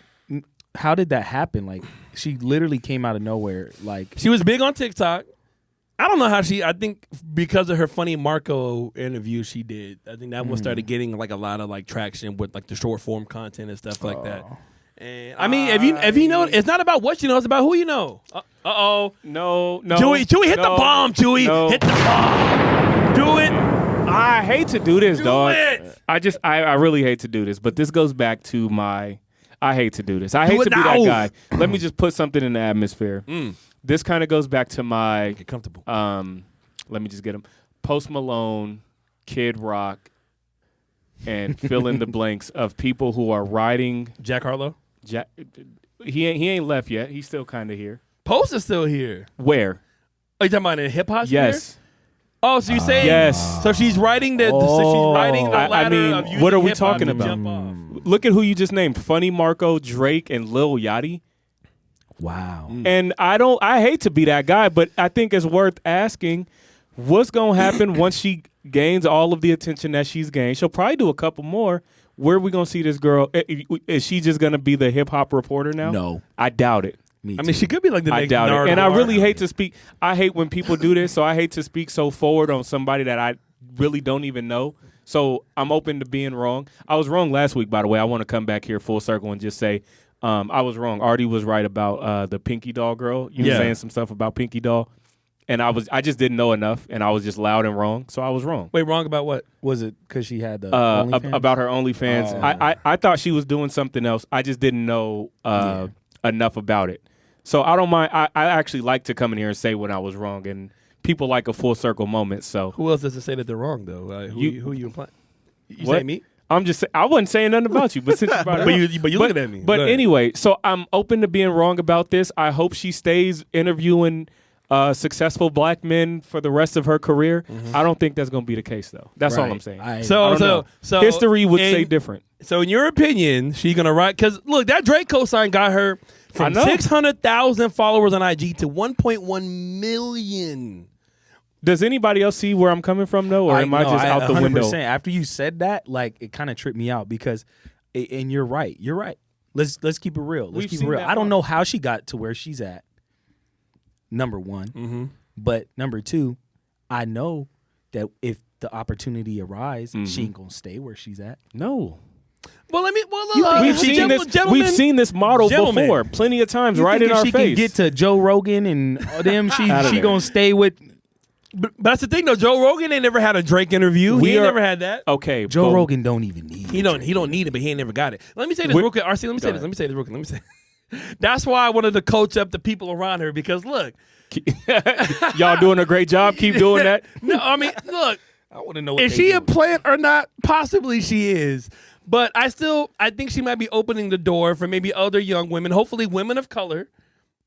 how did that happen? Like, she literally came out of nowhere. Like, She was big on TikTok. I don't know how I think because of her Funny Marco interview she did. I think that one started getting like a lot of like traction with like the short form content and stuff like that. And I mean, if you know, it's not about what you know, it's about who you know. Uh-oh. No. Chewy, hit the bomb, Chewy. No. Hit the bomb. Do it. I hate to do this, Do dog. it. I really hate to do this, but this goes back to I hate to do this. I hate it to be now. that guy. Let me just put something in the atmosphere. This kind of goes back to my Get comfortable. let me just get him. Post Malone, Kid Rock, and fill in the blanks of people who are riding. Jack Harlow. He ain't left yet. He's still kind of here. Post is still here. Where? Are you talking about in hip hop? Yes. Oh, so you're saying Yes. So she's riding the ladder I mean, of using what are we hip-hop talking to about? jump off. Look at who you just named: Funny Marco, Drake, and Lil Yachty. wow. And I hate to be that guy, but I think it's worth asking what's going to happen once she gains all of the attention that she's gained. She'll probably do a couple more. Where are we going to see this girl? Is she just going to be the hip hop reporter now? No. I doubt it. I mean, she could be like the I next doubt it. And I Nardwuar. really hate to speak. I hate when people do this, so I hate to speak so forward on somebody that I really don't even know. So I'm open to being wrong. I was wrong last week, by the way. I want to come back here full circle and just say I was wrong. Artie was right about the Pinky Doll girl. You were saying some stuff about Pinky Doll. And I just didn't know enough, and I was just loud and wrong, so I was wrong. Wait, wrong about what? Was it because she had the OnlyFans? About her OnlyFans. Oh. I thought she was doing something else. I just didn't know enough about it. So I don't mind. I actually like to come in here and say when I was wrong, and people like a full circle moment. So Who else does to say that they're wrong though? Who you implying? You What? say me? I'm just I wasn't saying nothing about you, but since you brought it up. But you looking at me. But Go ahead. anyway, so I'm open to being wrong about this. I hope she stays interviewing successful black men for the rest of her career. I don't think that's going to be the case, though. That's all Right. I'm saying. I don't know. So History would say different. So in your opinion, she's gonna write? Because look, that Drake cosign got her from 600,000 followers on IG to 1.1 million. Does anybody else see where I'm coming from, though, or am I just out the 100%. window? After you said that, like, it kind of tripped me out because, and you're right. You're right. Let's keep it real. We've Let's keep it seen real. that I don't one. know how she got to where she's at. Number one, but number two, I know that if the opportunity arises, she ain't gonna stay where she's at. No. Well, We've seen this. We've seen this model Gentlemen. before, plenty of times, You right think in if our she face. can get to Joe Rogan and them, she gonna stay with But that's the thing, though. Joe Rogan ain't never had a Drake interview. He ain't never had that. Okay, Joe but Rogan. Don't even need. He don't need it, but he ain't never got it. Let me say this real quick, RC. Let me say this. Let me say this real quick. Let me say. That's why I wanted to coach up the people around her because look, y'all doing a great job. Keep doing that. no, I mean, look. I want to know Is she a plant or not? Possibly she is. But I think she might be opening the door for maybe other young women, hopefully women of color.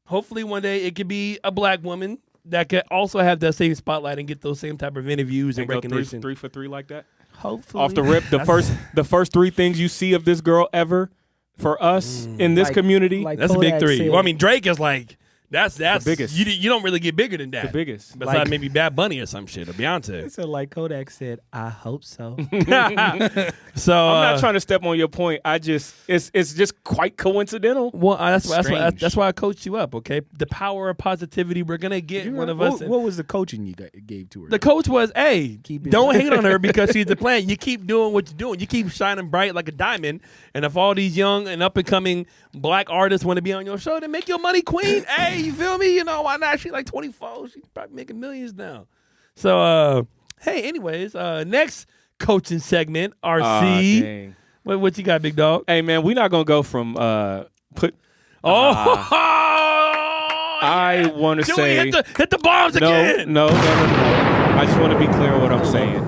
Hopefully one day it could be a black woman that could also have that same spotlight and get those same type of interviews and Go recognition. three for three like that. Hopefully. Off the rip, the first three things you see of this girl ever for us in this Like- community. like That's a big Kodak three. said. Well, I mean, Drake is like that's The biggest. You don't really get bigger than that. The biggest. Besides Like- maybe Bad Bunny or some shit or Beyonce. So like Kodak said, I hope so. So I'm not trying to step on your point. It's just quite coincidental. Well, that's Strange. why I coached you up. Okay, the power of positivity. We're gonna get one of us. What was the coaching you gave to her? The coach was, hey, Keep it- don't hate on her because she's the plan. You keep doing what you're doing. You keep shining bright like a diamond. And if all these young and up and coming black artists want to be on your show, then make your money queen. Hey, you feel me? You know, why not? She's like 24. She's probably making millions now. So, Hey, anyways, next coaching segment, RC. Dang. What you got, big dog? Hey, man, we're not going to go from put. I want to say. Hit the bombs again. No. I just want to be clear on what I'm saying.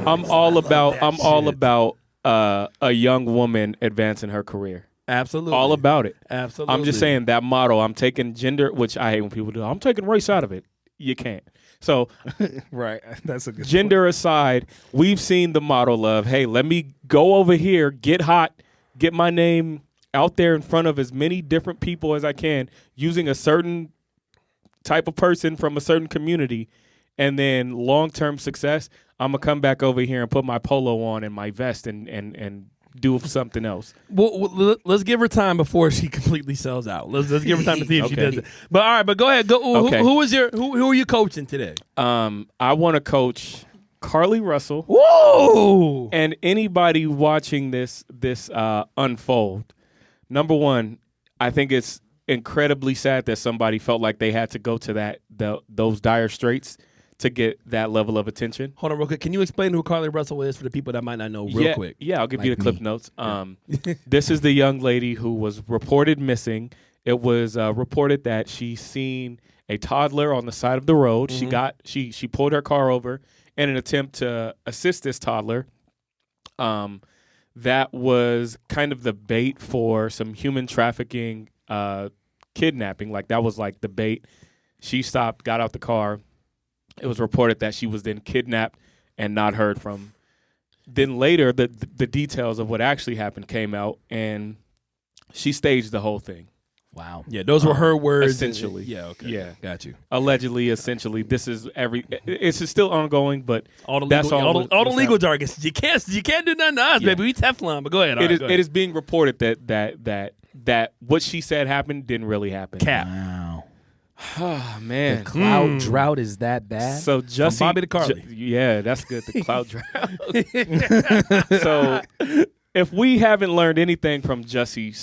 I'm all about a young woman advancing her career. Absolutely. All about it. Absolutely. I'm just saying that motto. I'm taking gender, which I hate when people do. I'm taking race out of it. You can't. So, Right. That's a good gender aside, we've seen the model of, hey, let me go over here, get hot, get my name out there in front of as many different people as I can, using a certain type of person from a certain community, and then long-term success, I'm going to come back over here and put my polo on and my vest and do something else. Well, let's give her time before she completely sells out. Let's give her time to see if she does it. But all right, but go ahead. Go. Okay. Who are you coaching today? I want to coach Carly Russell. Whoa! And anybody watching this unfold. Number one, I think it's incredibly sad that somebody felt like they had to go to those dire straits to get that level of attention. Hold on real quick. Can you explain who Carly Russell is for the people that might not know real quick? Yeah, I'll give you Like the clip me. notes. This is the young lady who was reported missing. It was reported that she seen a toddler on the side of the road. Mm-hmm. She pulled her car over in an attempt to assist this toddler. That was kind of the bait for some human trafficking, kidnapping. Like that was like the bait. She stopped, got out the car. It was reported that she was then kidnapped and not heard from. Then later, the details of what actually happened came out, and she staged the whole thing. Wow. Yeah, those were her words. Essentially. Yeah, okay. Yeah. Got you. Allegedly, essentially, it's still ongoing, but All the that's legal, all. all the legal jargon. You can't do nothing to us, Yeah. baby. We Teflon, but go ahead. All right, go ahead. It is being reported that what she said happened didn't really happen. Cap. Wow. Oh, man. Cloud drought is that bad? So Jussie, Bobby to Carly. Yeah, that's good. The cloud drought. So if we haven't learned anything from Jussie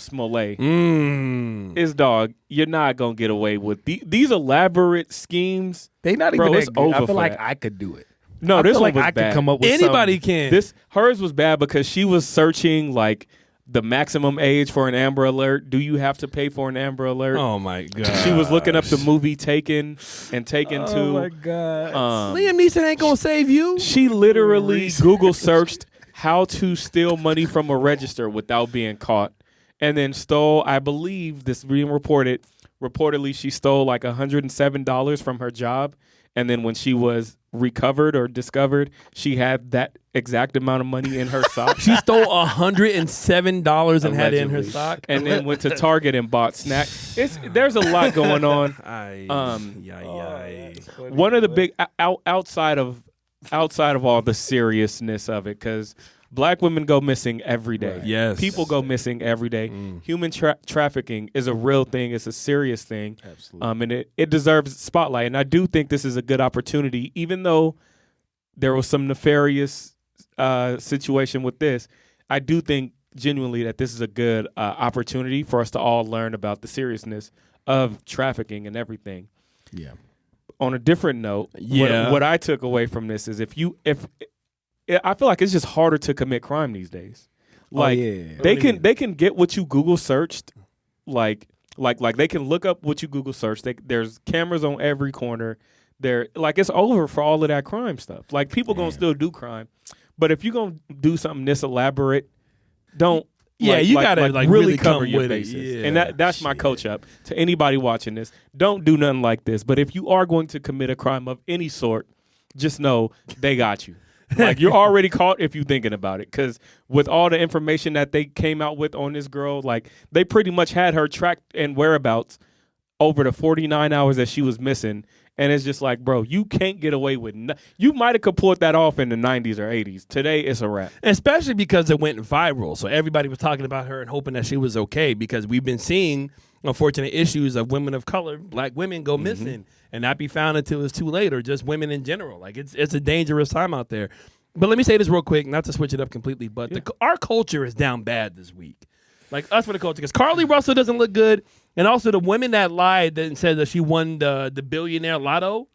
Smollett, his dog, you're not gonna get away with these elaborate schemes. They not even Bro, that it's good. over I feel for like that. I could do it. No, I this feel one like was I bad. could come up with Anybody something. can. Hers was bad because she was searching like the maximum age for an Amber Alert. Do you have to pay for an Amber Alert? Oh my god. She was looking up the movie Taken and Taken 2. Oh my god. Liam Neeson ain't gonna save you. She literally Google searched how to steal money from a register without being caught, and then stole, I believe this being reportedly she stole like $107 from her job, and then when she was recovered or discovered, she had that exact amount of money in her sock. She stole $107 and had it in her Allegedly. sock. And then went to Target and bought snacks. There's a lot going on. One of the big outside of all the seriousness of it, because black women go missing every day. Right. Yes. People go missing every day. Human trafficking is a real thing. It's a serious thing. Absolutely. And it deserves spotlight. And I do think this is a good opportunity, even though there was some nefarious situation with this. I do think genuinely that this is a good opportunity for us to all learn about the seriousness of trafficking and everything. Yeah. On a different note, Yeah. what I took away from this is if I feel like it's just harder to commit crime these days. Like yeah. they can get what you Google searched, like they can look up what you Google searched. There's cameras on every corner. It's over for all of that crime stuff. Like people gonna still do crime, but if you're gonna do something this elaborate, don't. Yeah, you gotta really cover come your with it. bases. Yeah, And that's my coach up to anybody watching this. Don't do nothing like this. But if you are going to commit a crime of any sort, just know they got you. Like you're already caught if you're thinking about it. Because with all the information that they came out with on this girl, like they pretty much had her tracked and whereabouts over the 49 hours that she was missing. And it's just like, bro, you can't get away with you might have could pulled that off in the 90s or 80s. Today, it's a wrap. Especially because it went viral. So everybody was talking about her and hoping that she was okay, because we've been seeing unfortunate issues of women of color, black women, go missing and not be found until it's too late, or just women in general. Like it's a dangerous time out there. But let me say this real quick, not to switch it up completely, but our culture is down bad this week. Like us for the culture, because Carly Russell doesn't look good, and also the women that lied and said that she won the billionaire lotto.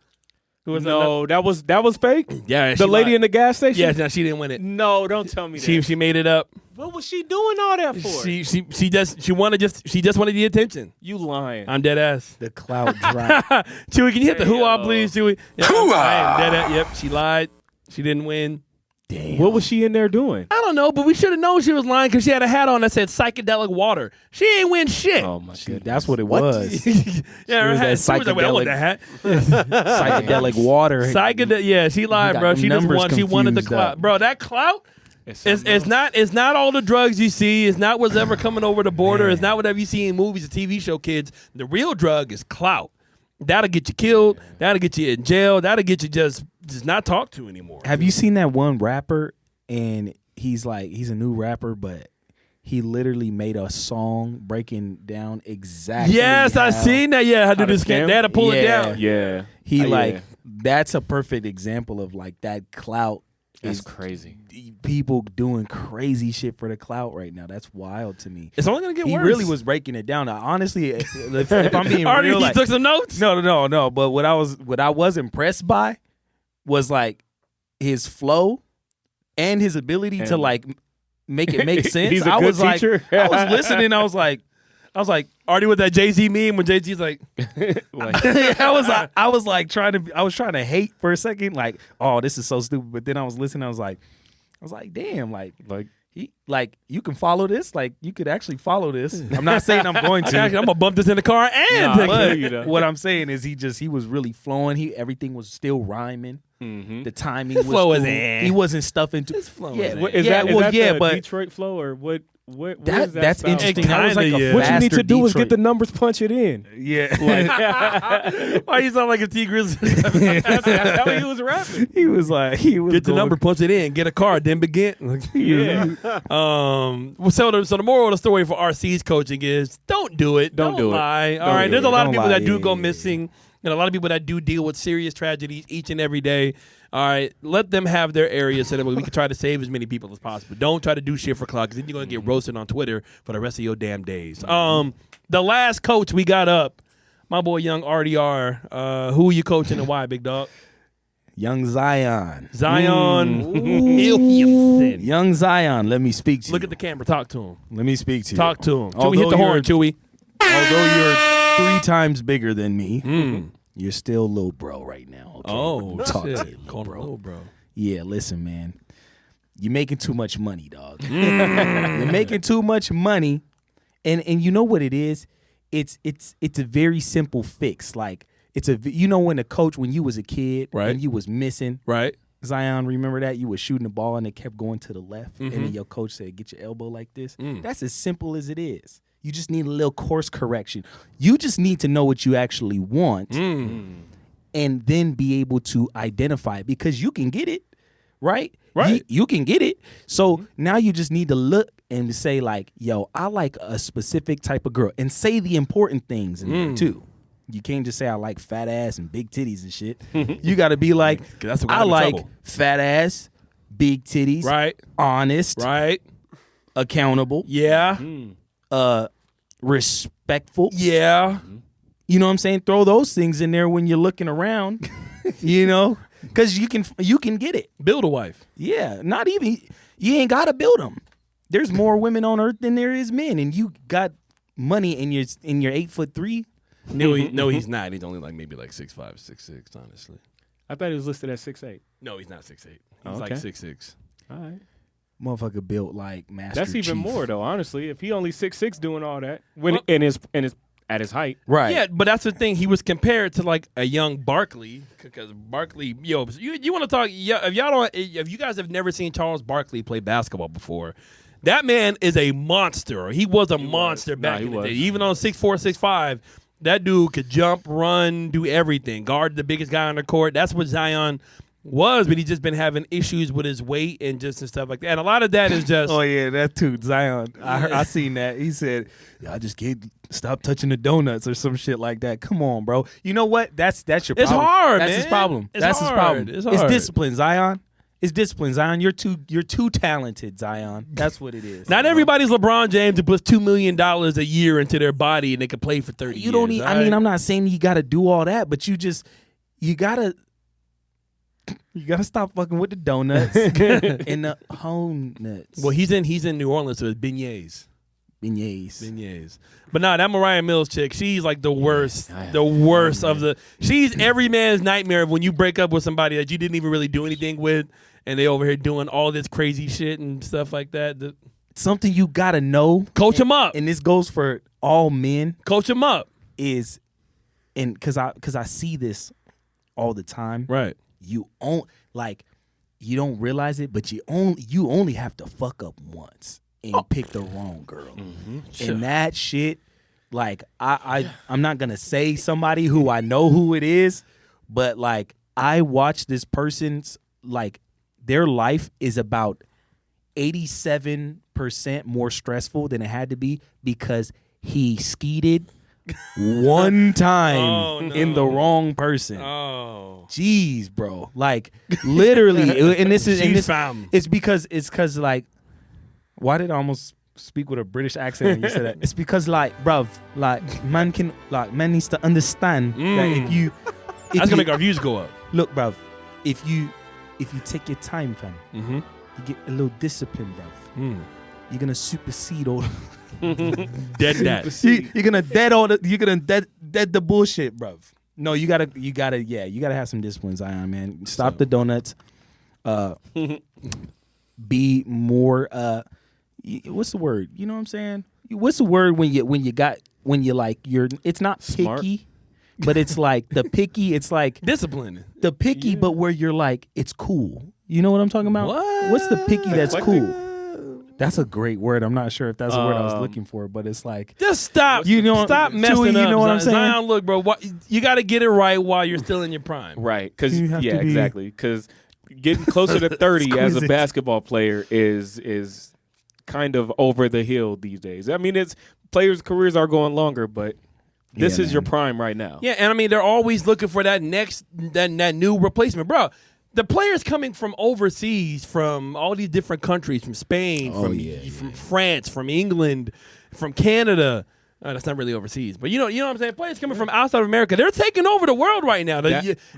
Who was No, that was fake. Yeah, The lady in the gas station. Yeah, no, she didn't win it. No, don't tell me that. She made it up. What was she doing all that for? She just wanted the attention. You lying? I'm dead ass. The clout drop. Chewy, can you hit the hoo-ah, Yo. please, Chewy? Yeah, I am dead ass. Yep, she lied. She didn't win. Damn. What was she in there doing? I don't know, but we should have known she was lying because she had a hat on that said psychedelic water. She ain't win shit. Oh my goodness. That's what it was. Yeah, her was hat. that She was like, "Well, I want that hat." Psychedelic water. Yeah, she lied, got bro. the She just numbers won. She wanted the confused clout, up. bro. That clout. It's not all the drugs you see. It's not what's ever coming over the border. It's not whatever you see in movies or TV show, kids. The real drug is clout. That'll get you killed. That'll get you in jail. That'll get you just not talked to anymore. Have you seen that one rapper? And he's a new rapper, but he literally made a song breaking down exactly. Yes, I how seen that. Yeah, how to to do this. They scam? had to pull it Yeah. down. Yeah. He Yeah. that's a perfect example of like that clout. That's is crazy. people doing crazy shit for the clout right now. That's wild to me. It's only gonna get He worse. really was breaking it down. Now, honestly, if I'm being Already, real, he like, took some notes. no. But what I was impressed by was like his flow and his ability to And- like make it make sense. He's a I good was teacher. like, I was listening. I was like, Already with that Jay-Z meme when Jay-Z's like, Like, I was like trying to hate for a second, like, oh, this is so stupid. But then I was listening. I was like, damn, like he like you can follow this. Like you could actually follow this. I'm not saying I'm going to. I'm gonna bump this in the car and Nah, take but- it. you know. What I'm saying is he was really flowing. Everything was still rhyming. mhm. The timing His was flow was cool. in. He wasn't stuffing too. His flow yeah, was What, in. is yeah, that, is well, that yeah, the but Detroit flow or what is that's that interesting. It That was like kinda, a yeah. What you need to faster do is get the Detroit. numbers, punch it in. Yeah, Why you sound like a T Grizzly? That's how he was rapping. he was Get the going- number, punch it in, get a card, then begin. Yeah. So the moral of the story for RC's coaching is don't do it. Don't do it. lie. All Don't right. do There's it. a lot of Don't people lie. that do go Yeah. missing, and a lot of people that do deal with serious tragedies each and every day. All right. Let them have their area so that we can try to save as many people as possible. Don't try to do shit for clout because then you're gonna get roasted on Twitter for the rest of your damn days. The last coach we got up, my boy Young RDR. Who are you coaching and why, big dog? Young Zion. Zion Williamson. Young Zion. Let me speak to you. Look at the camera. Talk to him. Let me speak to you. Talk to him. Chewy, Although hit the horn, you're- Chewy. Although you're 3 times bigger than me, Mm. you're still little bro right now. Okay? Let me talk to you, little bro. bro. Yeah, listen, man. You're making too much money, dog. Mm. You're making too much money, and you know what it is? It's a very simple fix. Like when a coach when you was a kid Right. and you was missing Right. Zion, remember that you was shooting the ball and it kept going to the left, and Mm-hmm. then your coach said, "Get your elbow like this." Mm. That's as simple as it is. You just need a little course correction. You just need to know what you actually want, Mm. and then be able to identify it because you can get it, right? Right. You can get it. So now you just need to look and say like, "Yo, I like a specific type of girl," and say the important things in there too. You can't just say I like fat ass and big titties and shit. You got to be like, that's what I got in like trouble. fat ass, big titties, Right. honest, Right. accountable, Yeah. respectful. Yeah. You know what I'm saying? Throw those things in there when you're looking around, you know, because you can get it. Build a wife. Yeah, not even you ain't got to build them. There's more women on earth than there is men, and you got money and you're 8'3". No, he's not. He's only like maybe like 6'5", 6'6", honestly. I thought he was listed at 6'8". No, he's not 6'8". He's Oh, like okay. 6'6". All right. Motherfucker built like Master That's even Chief. more though, honestly. If he only 6'6" doing all that when in his at his height. Right. Yeah, but that's the thing. He was compared to like a young Barkley because Barkley, you want to talk? If you guys have never seen Charles Barkley play basketball before, that man is a monster. He was a monster back he in the was. day. Even on 6'4", 6'5", that dude could jump, run, do everything. Guard the biggest guy on the court. That's what Zion was, but he's just been having issues with his weight and stuff like that. And a lot of that is just Oh yeah, that too, Zion. I seen that. He said, "I just can't stop touching the donuts" or some shit like that. Come on, bro. You know what? That's your problem. It's hard, That's man. his problem. It's That's hard. his problem. It's It's hard. discipline, Zion. It's discipline, Zion. You're too talented, Zion. That's what it is. not everybody's LeBron James who puts $2 million a year into their body and they can play for 30 You don't years. need. all I mean, right? I'm not saying you got to do all that, but you gotta You gotta stop fucking with the donuts and the whole nuts. Well, he's in New Orleans, so it's beignets. Beignets. But nah, that Mariah Mills chick, she's like the worst of the. She's every man's nightmare of when you break up with somebody that you didn't even really do anything with, and they over here doing all this crazy shit and stuff like that. Something you gotta know, Coach them up, and this goes for all men. Coach them up Is, and because I see this all the time. right? You you don't realize it, but you only have to fuck up once and pick the wrong girl. And that shit, like I'm not gonna say somebody who I know who it is, but like I watch this person's like their life is about 87% more stressful than it had to be because he skeeted one time in the wrong person. Oh, Jeez, bro. Like literally, and this is fam. it's because like, why did I almost speak with a British accent when you said that? It's because like, bruv, like man needs to understand that if that's you gonna make our views go up. look, bruv, if you take your time, fam, Mm-hmm. you get a little discipline, bruv. You're gonna supersede all. Dead that. You're gonna dead the bullshit, bruv. No, you gotta have some discipline, Zion, man. Stop the donuts. Be more. What's the word? You know what I'm saying? What's the word when you like you're? It's not Smart. picky, but it's like the picky. It's like Discipline. the picky, but where you're like it's cool. You know what I'm talking about? What? What's the picky that's Eclectic? cool? That's a great word. I'm not sure if that's the word I was looking for, but it's like Just stop. You know- stop Chewy, messing you up. know what I'm saying? Zion, look, bro. You got to get it right while you're still in your prime. Right, because You have to be- exactly. Because getting closer to 30 as Squeeze a it. basketball player is kind of over the hill these days. I mean, it's players' careers are going longer, but this Yeah, is your man. prime right now. Yeah, and I mean they're always looking for that next that new replacement, bro. The players coming from overseas, from all these different countries, from Spain, from France, from England, from Canada. That's not really overseas, but you know what I'm saying. Players coming from outside of America, they're taking over the world right now.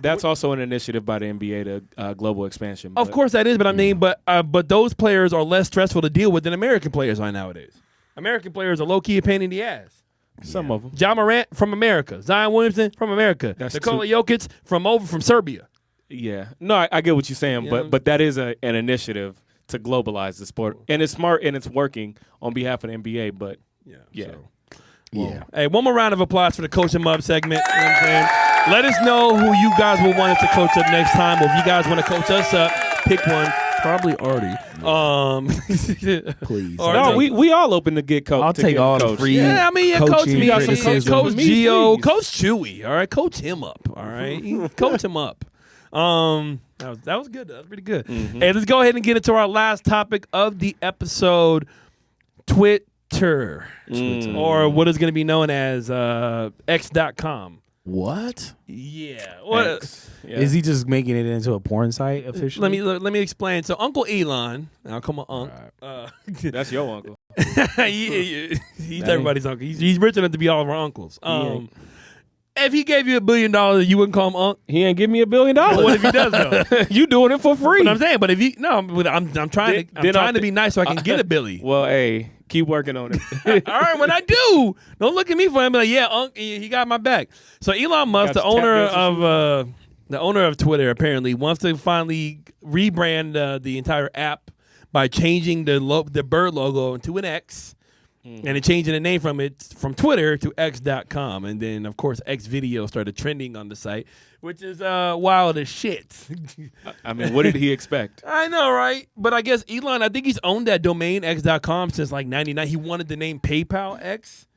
That's also an initiative by the NBA to global expansion. Of but- course that is, but I mean, but those players are less stressful to deal with than American players are nowadays. American players are low key a pain in the ass. some of them. John Morant from America, Zion Williamson from America, That's Nikola Jokic from Serbia. Yeah, no, I get what you're saying, Yeah. but that is an initiative to globalize the sport, and it's smart and it's working on behalf of the NBA. But yeah. yeah. Hey, one more round of applause for the Coach 'em Up segment. You know what I'm saying? Let us know who you guys will want us to coach up next time, or if you guys want to coach us up, pick one. Probably Artie. Please. Or No, take- we all open to get coached. I'll take all the free. Yeah, I mean, yeah, coach coaching me, criticism. Coach Me, Gio, please. Coach Chewy. All right, coach him up. All right, coach him up. That was good. That was pretty good. Hey, let's go ahead and get into our last topic of the episode: Twitter, or what is going to be known as X.com. What? Yeah. What? X. Yeah. Is he just making it into a porn site officially? Let me explain. So Uncle Elon, now come on, Unc. That's your uncle. He's everybody's uncle. He's rich enough to be all of our uncles. If he gave you $1 billion, you wouldn't call him Unc. He ain't give me $1 billion. What if he does though? You doing it for free? But I'm saying, but if he I'm trying to be nice so I can get $1 billion. Well, hey, keep working on it. All right, when I do, don't look at me for him. Be like, yeah, Unc, he got my back. So Elon Musk, Got the owner of Twitter, apparently wants to finally rebrand the entire app by changing the bird logo into an X. And changing the name from Twitter to X.com. And then, of course, X video started trending on the site, which is wild as shit. I mean, what did he expect? I know, right? But I guess Elon, I think he's owned that domain, X.com, since like 99. He wanted the name PayPal X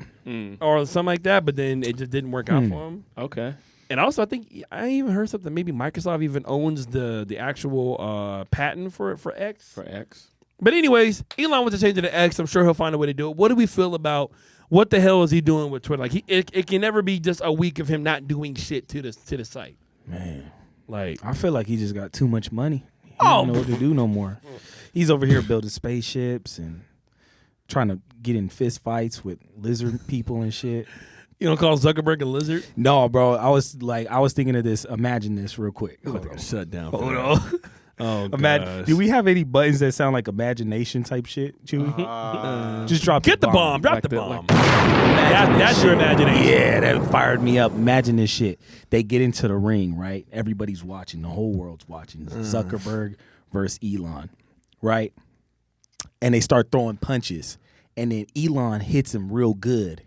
or something like that, but then it just didn't work out for him. Okay. And also, I think I even heard something. Maybe Microsoft even owns the actual patent for X. For X. But anyways, Elon wants to change it to X. I'm sure he'll find a way to do it. What do we feel about what the hell is he doing with Twitter? Like it can never be just a week of him not doing shit to the site. Man, Like I feel like he just got too much money. He don't know what to do no more. He's over here building spaceships and trying to get in fist fights with lizard people and shit. You don't call Zuckerberg a lizard? No, bro. I was thinking of this. Imagine this real quick. Hold on. Shut down. Hold on. Oh, Imagine. Do we have any buttons that sound like imagination type shit, Chewy? Just drop. Get the bomb. Drop Like the the- bomb. like- That's your imagination. Yeah, that fired me up. Imagine this shit. They get into the ring, right? Everybody's watching. The whole world's watching. Zuckerberg versus Elon, right? And they start throwing punches. And then Elon hits him real good.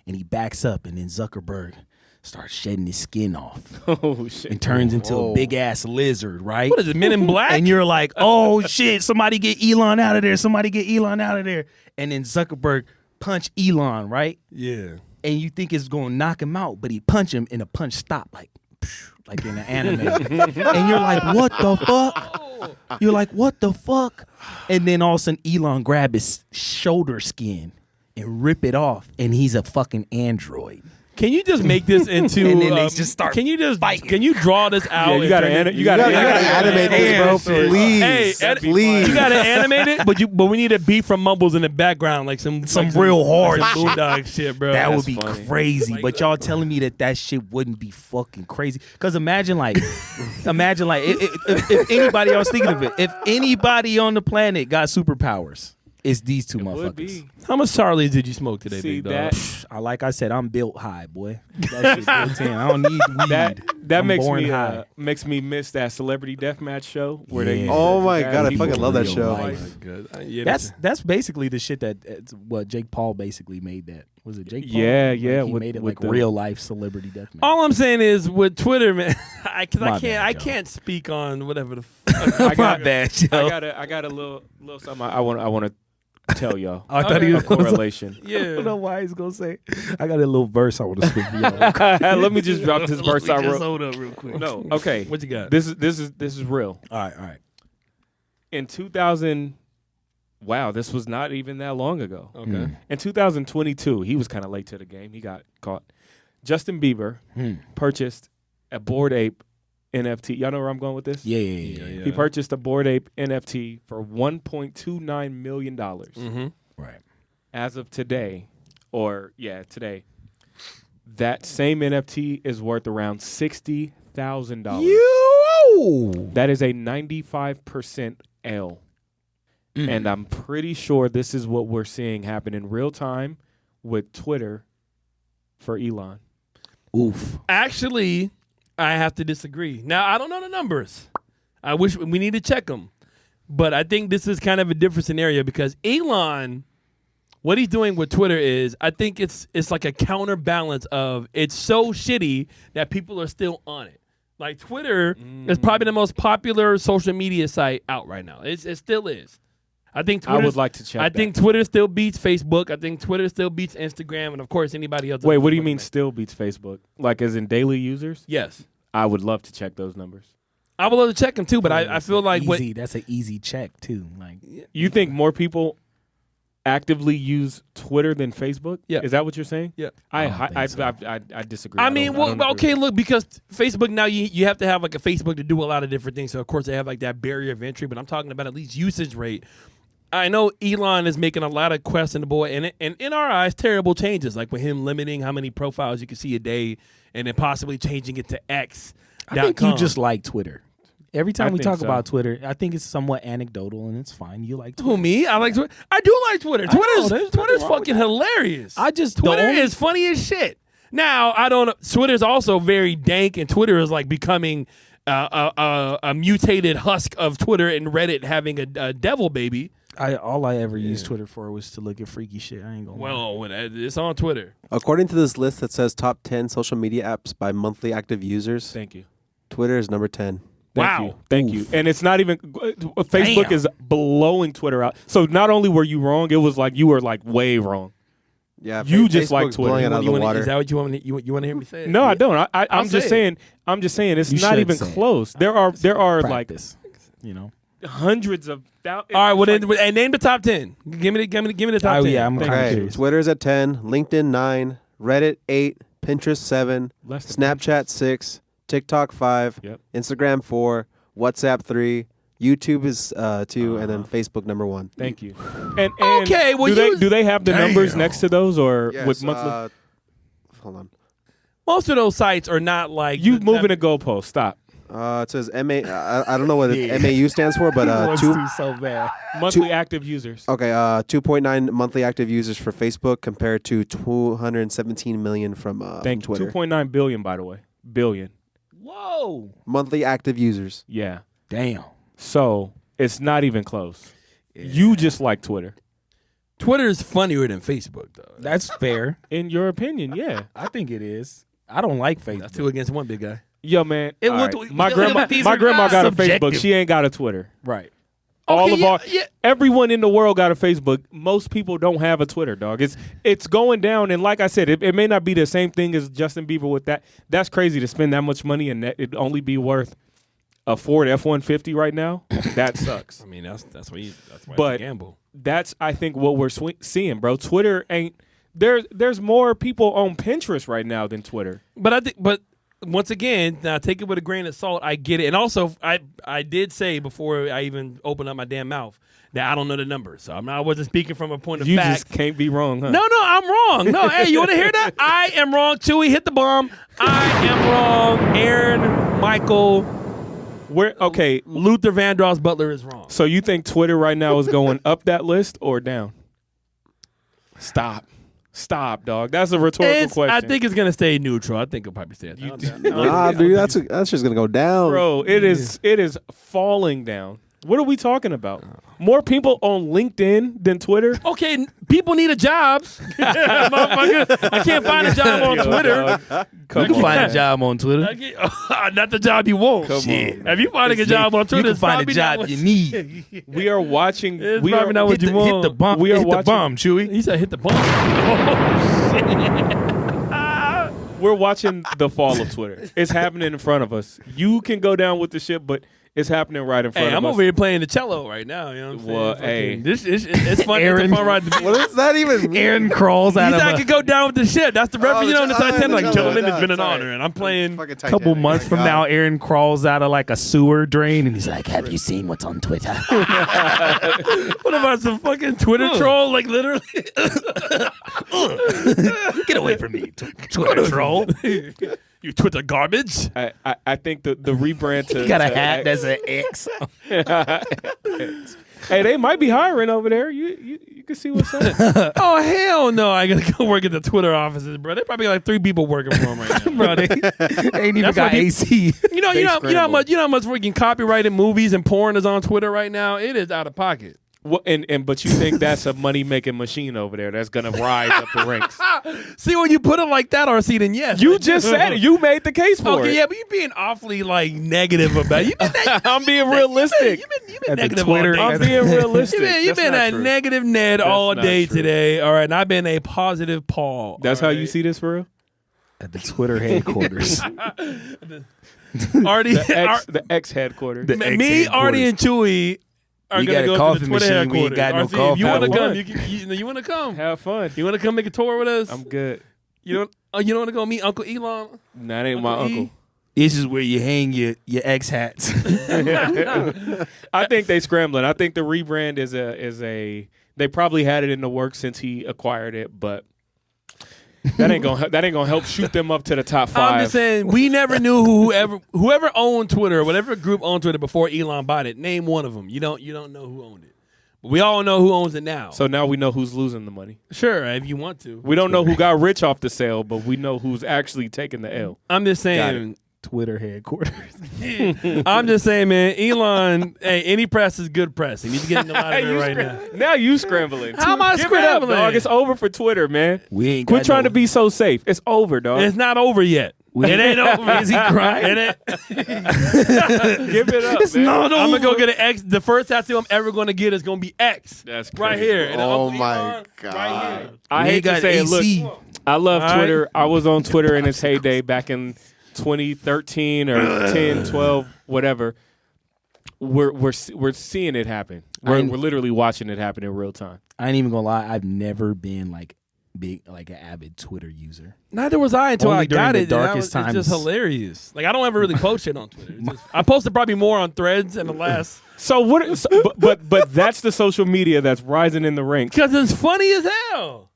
And he backs up. And then Zuckerberg starts shedding his skin off. Oh shit! And turns into a big ass lizard, right? What is it, Men in Black? And you're like, oh shit, somebody get Elon out of there. Somebody get Elon out of there. And then Zuckerberg punch Elon, right? Yeah. And you think it's going to knock him out, but he punch him and the punch stop like in an anime. And you're like, what the fuck? You're like, what the fuck? And then all of a sudden Elon grab his shoulder skin and rip it off. And he's a fucking android. Can you just make this into? And then they just start Can you just? fighting. Can you draw this out? Yeah, you and gotta turn it- you gotta animate this, bro. Please. Hey, Please. you gotta animate it, but we need a beat from Mumbles in the background, like some real hard some boondog shit, bro. That would That's be funny. crazy. But y'all telling me that shit wouldn't be fucking crazy. Because imagine like if anybody, I was thinking of it, if anybody on the planet got superpowers, it's these two Would motherfuckers. be. How much Charlie's did you smoke today, See big dog? that Like I said, I'm built high, boy. That shit's built in. I don't need weed. that I'm makes born me high. makes me miss that celebrity deathmatch show where they. Yeah. used Oh to my grab God, I people fucking love that real show. life. Good. Yeah, That's basically the shit that what Jake Paul basically made that. Was it Jake Paul? Yeah, Like, yeah, he with- made it with like the- real life celebrity deathmatch. all I'm saying is with Twitter, man, because My I can't, bad, I Joe. can't speak on whatever the. Fuck. I got, bad, Joe. I got a little something I want to tell y'all. I thought he A was gonna say- correlation. I don't Yeah. know why he's gonna say. I got a little verse I want to spit for y'all. Let me just drop this verse I wrote. hold up real quick. No, okay. What you got? This is real. All right. In 2000, wow, this was not even that long ago. Okay. In 2022, he was kind of late to the game. He got caught. Justin Bieber purchased a Bored Ape NFT. Y'all know where I'm going with this? Yeah. He purchased a Bored Ape NFT for $1.29 million. Mm-hmm. Right. As of today, today, that same NFT is worth around $60,000. That is a 95% L. And I'm pretty sure this is what we're seeing happen in real time with Twitter for Elon. Oof. Actually, I have to disagree. Now, I don't know the numbers. I wish we need to check them. But I think this is kind of a different scenario because Elon, what he's doing with Twitter is, I think it's like a counterbalance of it's so shitty that people are still on it. Like Twitter is probably the most popular social media site out right now. It still is. I think I would like to check I that. think Twitter still beats Facebook. I think Twitter still beats Instagram, and of course anybody else. Wait, what do you mean still beats Facebook? Like as in daily users? Yes, I would love to check those numbers. I would love to check them too, but I feel like what Easy. That's an easy check too. Like You think more people actively use Twitter than Facebook? Yeah. Is that what you're saying? Yeah. I don't think so. I disagree. I mean, don't- I well, don't agree. okay, look, because Facebook now you have to have like a Facebook to do a lot of different things. So of course they have like that barrier of entry, but I'm talking about at least usage rate. I know Elon is making a lot of questionable and in our eyes terrible changes, like with him limiting how many profiles you can see a day, and then possibly changing it to X. I think you just like Twitter. Every time I we think talk so. about Twitter, I think it's somewhat anecdotal and it's fine. You like Twitter. Who, me? I like Twitter. I do like Twitter. I know, Twitter's there's nothing Twitter's wrong with fucking that. hilarious. I just the Twitter only- is funny as shit. Now I don't. Twitter's also very dank, and Twitter is like becoming a mutated husk of Twitter, and Reddit having a devil baby. all I ever used Twitter for was to look at freaky shit. I ain't gonna lie. Well, when it's on Twitter. According to this list that says top 10 social media apps by monthly active users, Thank you. Twitter is number 10. Thank Wow. you. Thank you. And it's not even Facebook Damn. is blowing Twitter out. So not only were you wrong, it was like you were like way wrong. Yeah, You just like Facebook's Twitter. blowing it out of the Is that water. what you want? You want to hear me say? it? No, I don't. I'm say just it. saying. I'm just saying it's You not should even say it. close. There are like Practice, you know. hundreds of thousands. All right. Well, then, name the top 10. Give me the top 10. Oh yeah, I'm kind of Okay, curious. Twitter's at 10, LinkedIn 9, Reddit 8, Pinterest 7, Less than Snapchat 6, TikTok 5, Yep. Instagram 4, WhatsApp 3, YouTube is 2, and then Facebook number 1. Thank you. And Okay, well, do they have the numbers next to those or with monthly? Hold hold on. Most of those sites are not like You moving the goalpost. Stop. It says MA. I don't know what MAU stands for, but so bad. Monthly active users. Okay, 2.9 monthly active users for Facebook compared to 217 million from Thank you. Twitter. 2.9 billion, by the way. Billion. Whoa. Monthly active users. Yeah. Damn. So it's not even close. You just like Twitter. Twitter is funnier than Facebook, though. That's fair. In your opinion, yeah. I think it is. I don't like Facebook. That's 2 against 1, big guy. Yo, man. It all would- right. My these grandma are got a subjective. Facebook. She ain't got a Twitter. Right. All of yeah, our yeah. everyone in the world got a Facebook. Most people don't have a Twitter, dog. It's going down, and like I said, it may not be the same thing as Justin Bieber with that. That's crazy to spend that much money and it only be worth a Ford F-150 right now. That sucks. I mean, that's why it's But- a gamble. That's I think what we're seeing, bro. Twitter ain't there's more people on Pinterest right now than Twitter. But once again, now take it with a grain of salt. I get it, and also I did say before I even opened up my damn mouth that I don't know the numbers, so I wasn't speaking from a point of You fact. just can't be wrong, huh? No, I'm wrong. No, hey, you want to hear that? I am wrong. Chewy, hit the bomb. I am wrong. Aaron, Michael, Okay. Luther Vandross Butler is wrong. So you think Twitter right now is going up that list or down? Stop, dog. That's a rhetorical question. I think it's gonna stay neutral. I think it'll probably stay at that. Nah, dude, that's just gonna go down. Bro, it is falling down. What are we talking about? More people on LinkedIn than Twitter? Okay, people need a job. Motherfucker, I can't find a job on Twitter. You can find a job on Twitter. Not the job you want. Come Shit. on. If you finding a job on Twitter, You can it's find a probably not job what- you need. We are watching. It's we probably are, not what you want. Hit the bomb. We are hit the watching- bomb, Chewy. He said hit the bump. We're watching the fall of Twitter. It's happening in front of us. You can go down with the ship, but it's happening right in front Hey, of I'm us. over here playing the cello right now. You know what I'm Well, saying? hey. It's fun. Aaron- It's a fun ride to be. What does that even mean? Aaron crawls He out said I of could go down with the ship. That's the reference. You know, in the Titanic, like, no, gentlemen, no, it's been an sorry. honor, and I'm playing. Fucking a couple Titanic, months my from God. now. Aaron crawls out of like a sewer drain, and he's like, "Have you seen what's on Twitter?" What about some fucking Twitter troll? Like literally. Get away from me, Twitter troll. You Twitter garbage. I think the rebrand to You got a to- hat that's an X. Hey, they might be hiring over there. You can see what's up. Oh hell no! I gotta go work at the Twitter offices, bro. They probably got like 3 people working for them right now. Bro, they ain't even That's got why AC. You know how much freaking copyrighted movies and porn is on Twitter right now. It is out of pocket. Well, but you think that's a money making machine over there that's gonna rise up the ranks? See, when you put it like that, RC, then yes. You just said it. You made the case for Okay, it. yeah, but you're being awfully like negative about it. I'm being realistic. You've been At the negative Twitter- all I'm day. being realistic. You've That's been not a true. negative Ned all not day true. today. All right, and I've been a positive Paul. That's all how you right? see this for real? At the Twitter headquarters. Artie, The X headquarters. me, Artie, and Chewy are You gonna got a go to coffee the Twitter machine, we ain't headquarters. got no RC, if you coffee. want to Have come, fun. you want to come. Have fun. You want to come make a tour with us? I'm good. You don't want to go meet Uncle Elon? That ain't my Uncle E? uncle. This is where you hang your X hats. I think they scrambling. I think the rebrand is a. They probably had it in the works since he acquired it, but that ain't gonna help shoot them up to the top 5. I'm just saying, we never knew whoever owned Twitter, whatever group owned Twitter before Elon bought it. Name one of them. You don't know who owned it, but we all know who owns it now. So now we know who's losing the money. Sure, if you want to. We don't know who got rich off the sale, but we know who's actually taking the L. I'm just Got saying. Twitter headquarters. I'm just saying, man. Elon, hey, any press is good press. He needs to get in the out of it right now. Now you scrambling. How am I Give it up, scrambling? dog. It's over for Twitter, man. We ain't Quit got trying no- to be so safe. It's over, dog. It's not over yet. It ain't over. Is he crying? It ain't. Give it up, man. I'm gonna go get an X. The first tattoo I'm ever gonna get is gonna be X. That's right crazy. here. And Oh Uncle my Elon, God. Right here. I We hate ain't to got say it. AC. Look, I love All right. Twitter. I was on Twitter in its heyday back in 2013 or 10, 12, whatever. We're seeing it happen. We're literally watching it happen in real time. I ain't even gonna lie. I've never been like an avid Twitter user. Neither was I until Only I got during it. the and darkest It's just times. hilarious. Like I don't ever really post shit on Twitter. It's just- I posted probably more on Threads in the last So what? but that's the social media that's rising in the ranks. because it's funny as hell.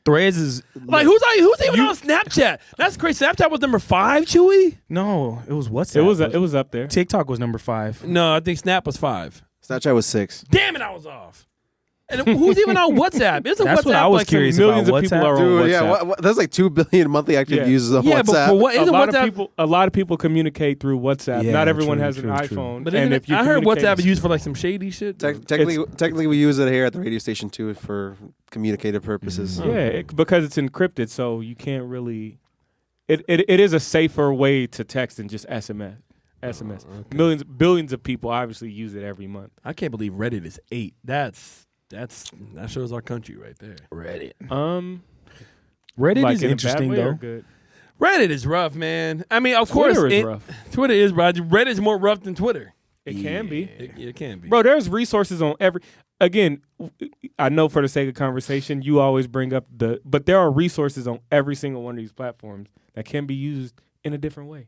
Threads is Like who's even on Snapchat? That's crazy. Snapchat was number 5, Chewy. no. It was WhatsApp. It was up there. TikTok was number 5. No, I think Snap was 5. Snapchat was 6. Damn it, I was off. And who's even on WhatsApp? Isn't That's WhatsApp what I was like curious millions about. of people WhatsApp? are on Dude, WhatsApp. yeah, there's like 2 billion monthly active Yeah. users on Yeah, WhatsApp. but for what A isn't lot WhatsApp? a lot of people communicate through WhatsApp. Yeah, Not everyone true, has an true, true. iPhone. But and isn't if you I heard communicate- WhatsApp is used for like some shady shit. Technically, we use it here at the radio station too for communicative purposes. Yeah, because it's encrypted, so you can't really. It is a safer way to text than just SMS. Billions of people obviously use it every month. I can't believe Reddit is 8. That shows our country right there. Reddit. Reddit Reddit is interesting though. Good? Reddit is rough, man. I mean, of Twitter course, is rough. Twitter is rough. Reddit is more rough than Twitter. It can be. It can be. Bro, there's resources on every. Again, I know for the sake of conversation, you always bring up but there are resources on every single one of these platforms that can be used in a different way.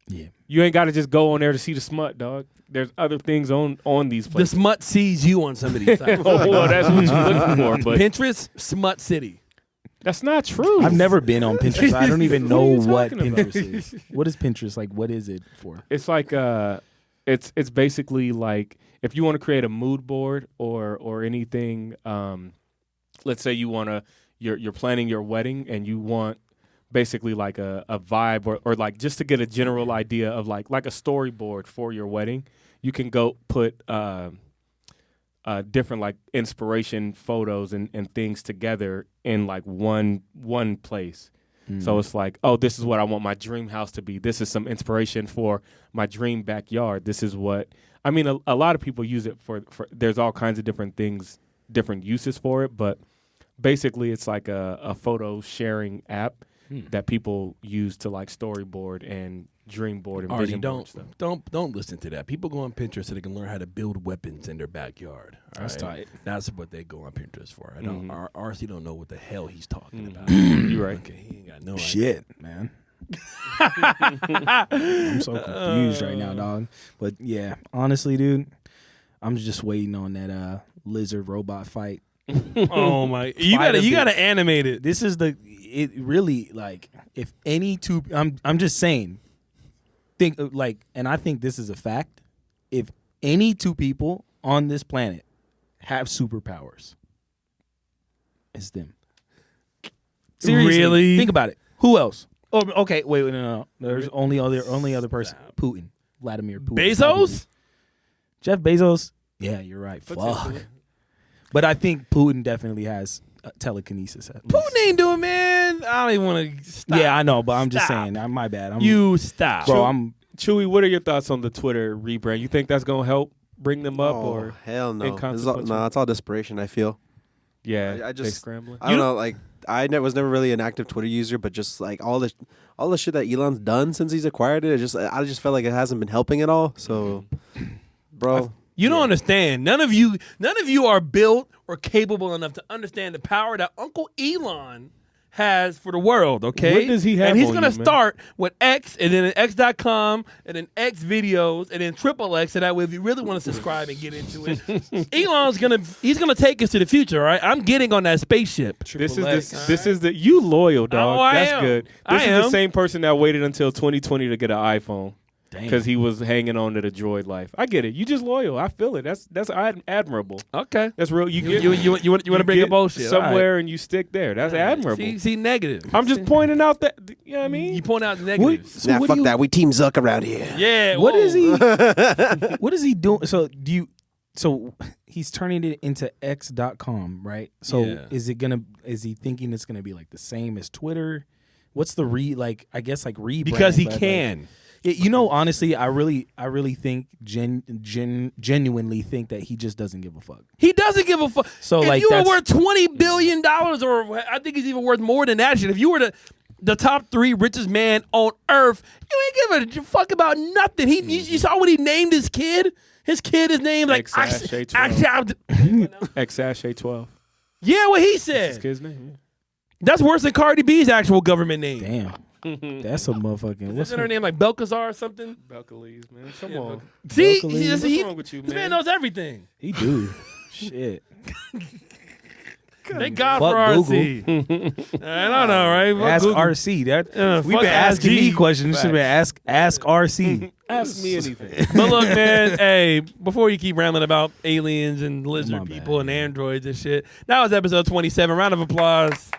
Yeah. You ain't got to just go on there to see the smut, dog. There's other things on these The places. smut sees you on some of these sites. Oh, well, that's what you're looking for, but Pinterest, smut city. that's not true. I've never been on Pinterest. I don't even know What are you what talking about? Pinterest is. What is Pinterest like? What is it for? It's like it's basically like if you want to create a mood board or anything. Let's say you're planning your wedding and you want basically like a vibe or like just to get a general idea of like a storyboard for your wedding. You can go put different like inspiration photos and things together in like one place. So it's like, oh, this is what I want my dream house to be. This is some inspiration for my dream backyard. This is what I mean. A lot of people use it for. There's all kinds of different things, different uses for it. But basically, it's like a photo sharing app that people use to like storyboard and dream board and Artie, vision board stuff. don't listen to that. People go on Pinterest so they can learn how to build weapons in their backyard. That's tight. That's what they go on Pinterest for. I don't. RC don't know what the hell he's talking about. You're right. Okay, he ain't got no idea. Shit, man. I'm so confused right now, dog. But yeah, honestly, dude, I'm just waiting on that lizard robot fight. Oh my! You gotta animate it. This is it really like if any two. I'm just saying. Think like, and I think this is a fact. If any two people on this planet have superpowers, it's them. Seriously, Really? think about it. Who else? Oh, okay. Wait, no. There's only other person. Putin, Vladimir Putin. Bezos? probably. Jeff Bezos. Yeah, you're right. Fuck. But I think Putin definitely has telekinesis. At least. Putin ain't doing, man. I don't even want to stop. Yeah, I know, but I'm just Stop. saying. My bad. You stop. bro. I'm. Chewy, what are your thoughts on the Twitter rebrand? You think that's gonna help bring them up, Oh, or hell no. inconsequential? It's all desperation, I feel. yeah, I they just- scrambling? I don't know, like was never really an active Twitter user, but just like all the shit that Elon's done since he's acquired it, I just felt like it hasn't been helping at all. So, bro, You don't understand. None of you are built or capable enough to understand the power that Uncle Elon has for the world, okay? What does he have And he's on gonna you, man? start with X and then X.com and then X videos and then triple X, so that way if you really want to subscribe and get into it, Elon's gonna take us to the future, all right? I'm getting on that spaceship. This is the you loyal dog. Oh, I That's am. good. I This is am. the same person that waited until 2020 to get an iPhone Damn. because he was hanging on to the Droid life. I get it. You just loyal. I feel it. That's admirable. Okay. That's real. You want to bring get up bullshit all right. somewhere and you stick there. That's admirable. See negative. I'm just pointing out that you know what I mean. You point out the negatives. nah, what fuck do you- that. We Team Zuck around here. Yeah. What whoa. is he? What is he doing? So So he's turning it into X.com, right? So Yeah. is he thinking it's gonna be like the same as Twitter? What's the I guess like rebrand? Because he but, like, can. honestly, I really think genuinely think that he just doesn't give a fuck. He doesn't give a fuck. So, if like, you were that's- worth $20 billion, or I think he's even worth more than that shit. If you were the top 3 richest man on earth, you ain't give a fuck about nothing. You saw what he named his kid? His kid is named like X-Ash 12. Yeah, what he His said. kid's name. That's worse than Cardi B's actual government name. Damn, that's a motherfucking. What's Isn't her name like Belkazar or something? Belcalis, man. Come on. See, Belcalis. What's wrong with you, this man? man knows everything. He do shit. Thank God Fuck for RC. I don't know, right? Fuck Ask Google. RC. We've fuck been asking me RG. questions. Should have been ask RC. Ask me anything. But look, man, hey, before you keep rambling about aliens and lizard My people bad, and man. androids and shit, that was episode 27. Round of applause.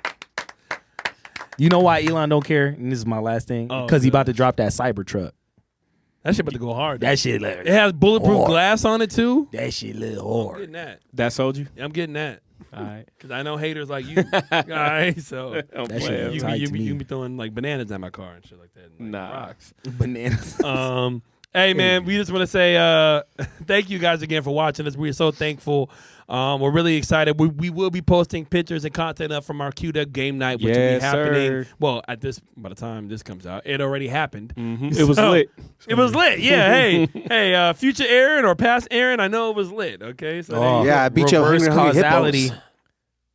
You know why Elon don't care? And this is my last thing. Oh, Because he God. about to drop that Cybertruck. That shit about to go hard. That shit It has bulletproof hard. glass on it, too. That shit little I'm hard. getting that. That sold you? I'm getting that. All right. Because I know haters like you. All right, so I'm That shit playing. you tight to can me. be throwing like bananas at my car and shit like that. And, like, Nah. rocks. Bananas. Hey man, we just want to say thank you guys again for watching us. We're so thankful. We're really excited. We will be posting pictures and content up from our queued up game night, which will be Yes, happening. sir. Well, by the time this comes out, it already happened. It was So, lit. It was lit. Yeah. hey, future Aaron or past Aaron, I know it was lit. Okay, so there you Yeah, I beat you up reverse hungry causality.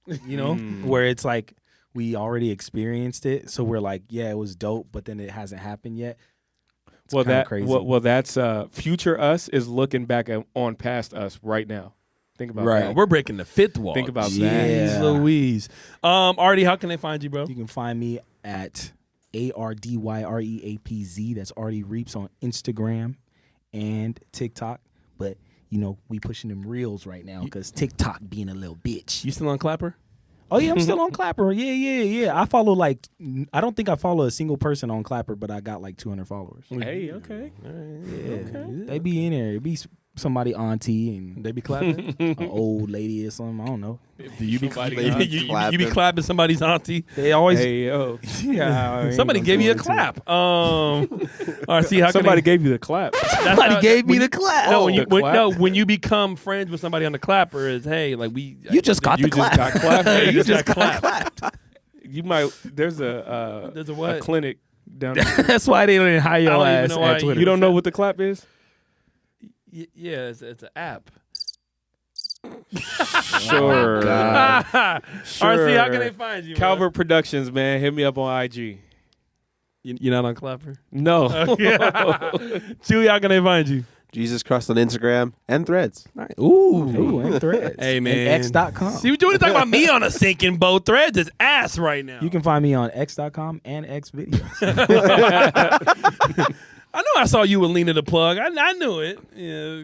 hippos. You know, where it's like we already experienced it, so we're like, yeah, it was dope, but then it hasn't happened yet. It's Well, kinda that crazy. well, that's future us is looking back on past us right now. Think about Right. go. that. We're breaking the fifth wall. Think about Jeez that. Louise. Artie, how can they find you, bro? You can find me at ARDYREAPZ. That's Artie Reaps on Instagram and TikTok. But you know, we pushing them reels right now because TikTok being a little bitch. You still on Clapper? Oh yeah, I'm still on Clapper. Yeah. I follow I don't think I follow a single person on Clapper, but I got like 200 followers. Hey, okay. Yeah, they be in there. It be somebody auntie and They be clapping. an old lady or something. I don't know. Do you be Somebody you be clapping somebody's auntie? They always Hey, yo. yeah. I ain't Somebody gonna gave do you a it too. clap. RC, how Somebody can gave you the clap. Somebody gave me the clap. No, when you the clap? when you become friends with somebody on the Clapper, is hey, like we You just got You the just clap. got clapped. Hey, You just got clapped. You might. There's a There's a what? clinic down there. That's why they don't hire I your don't even ass know why at Twitter. You don't know what the clap is? Yeah, it's an app. Sure. RC, how can they find you? Calvert Productions, man. Hit me up on IG. You're not on Clapper? No. Chewy, how can they find you? Jesus Christ on Instagram and Threads. Ooh, and Threads. Hey, man. And X.com. See what you want to talk about me on a sinking boat. Threads is ass right now. You can find me on X.com and X videos. I know I saw you with Lena the Plug. I knew it. Yeah.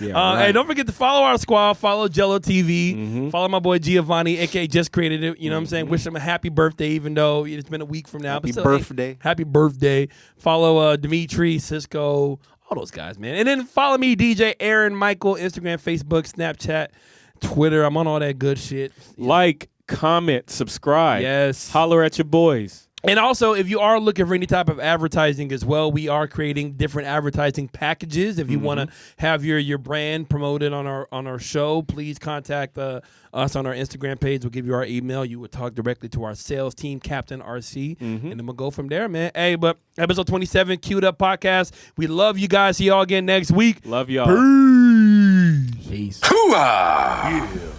Yeah, Hey, don't forget to follow our squad. Follow Jello TV. Follow my boy Giovanni, aka Just Created It. You know what I'm saying? Wish him a happy birthday, even though it's been a week from now. Happy but still, hey, birthday. happy birthday. Follow Dimitri, Cisco, all those guys, man. And then follow me, DJ Aaron Michael, Instagram, Facebook, Snapchat, Twitter. I'm on all that good shit. Like, comment, subscribe. Yes. Holler at your boys. And also, if you are looking for any type of advertising as well, we are creating different advertising packages. If you want to have your brand promoted on our show, please contact us on our Instagram page. We'll give you our email. You would talk directly to our sales team, Captain RC, and then we'll go from there, man. Hey, but episode 27, Queued Up Podcast. We love you guys. See y'all again next week. Love y'all. Peace. Peace. Hoo-ah! Yeah.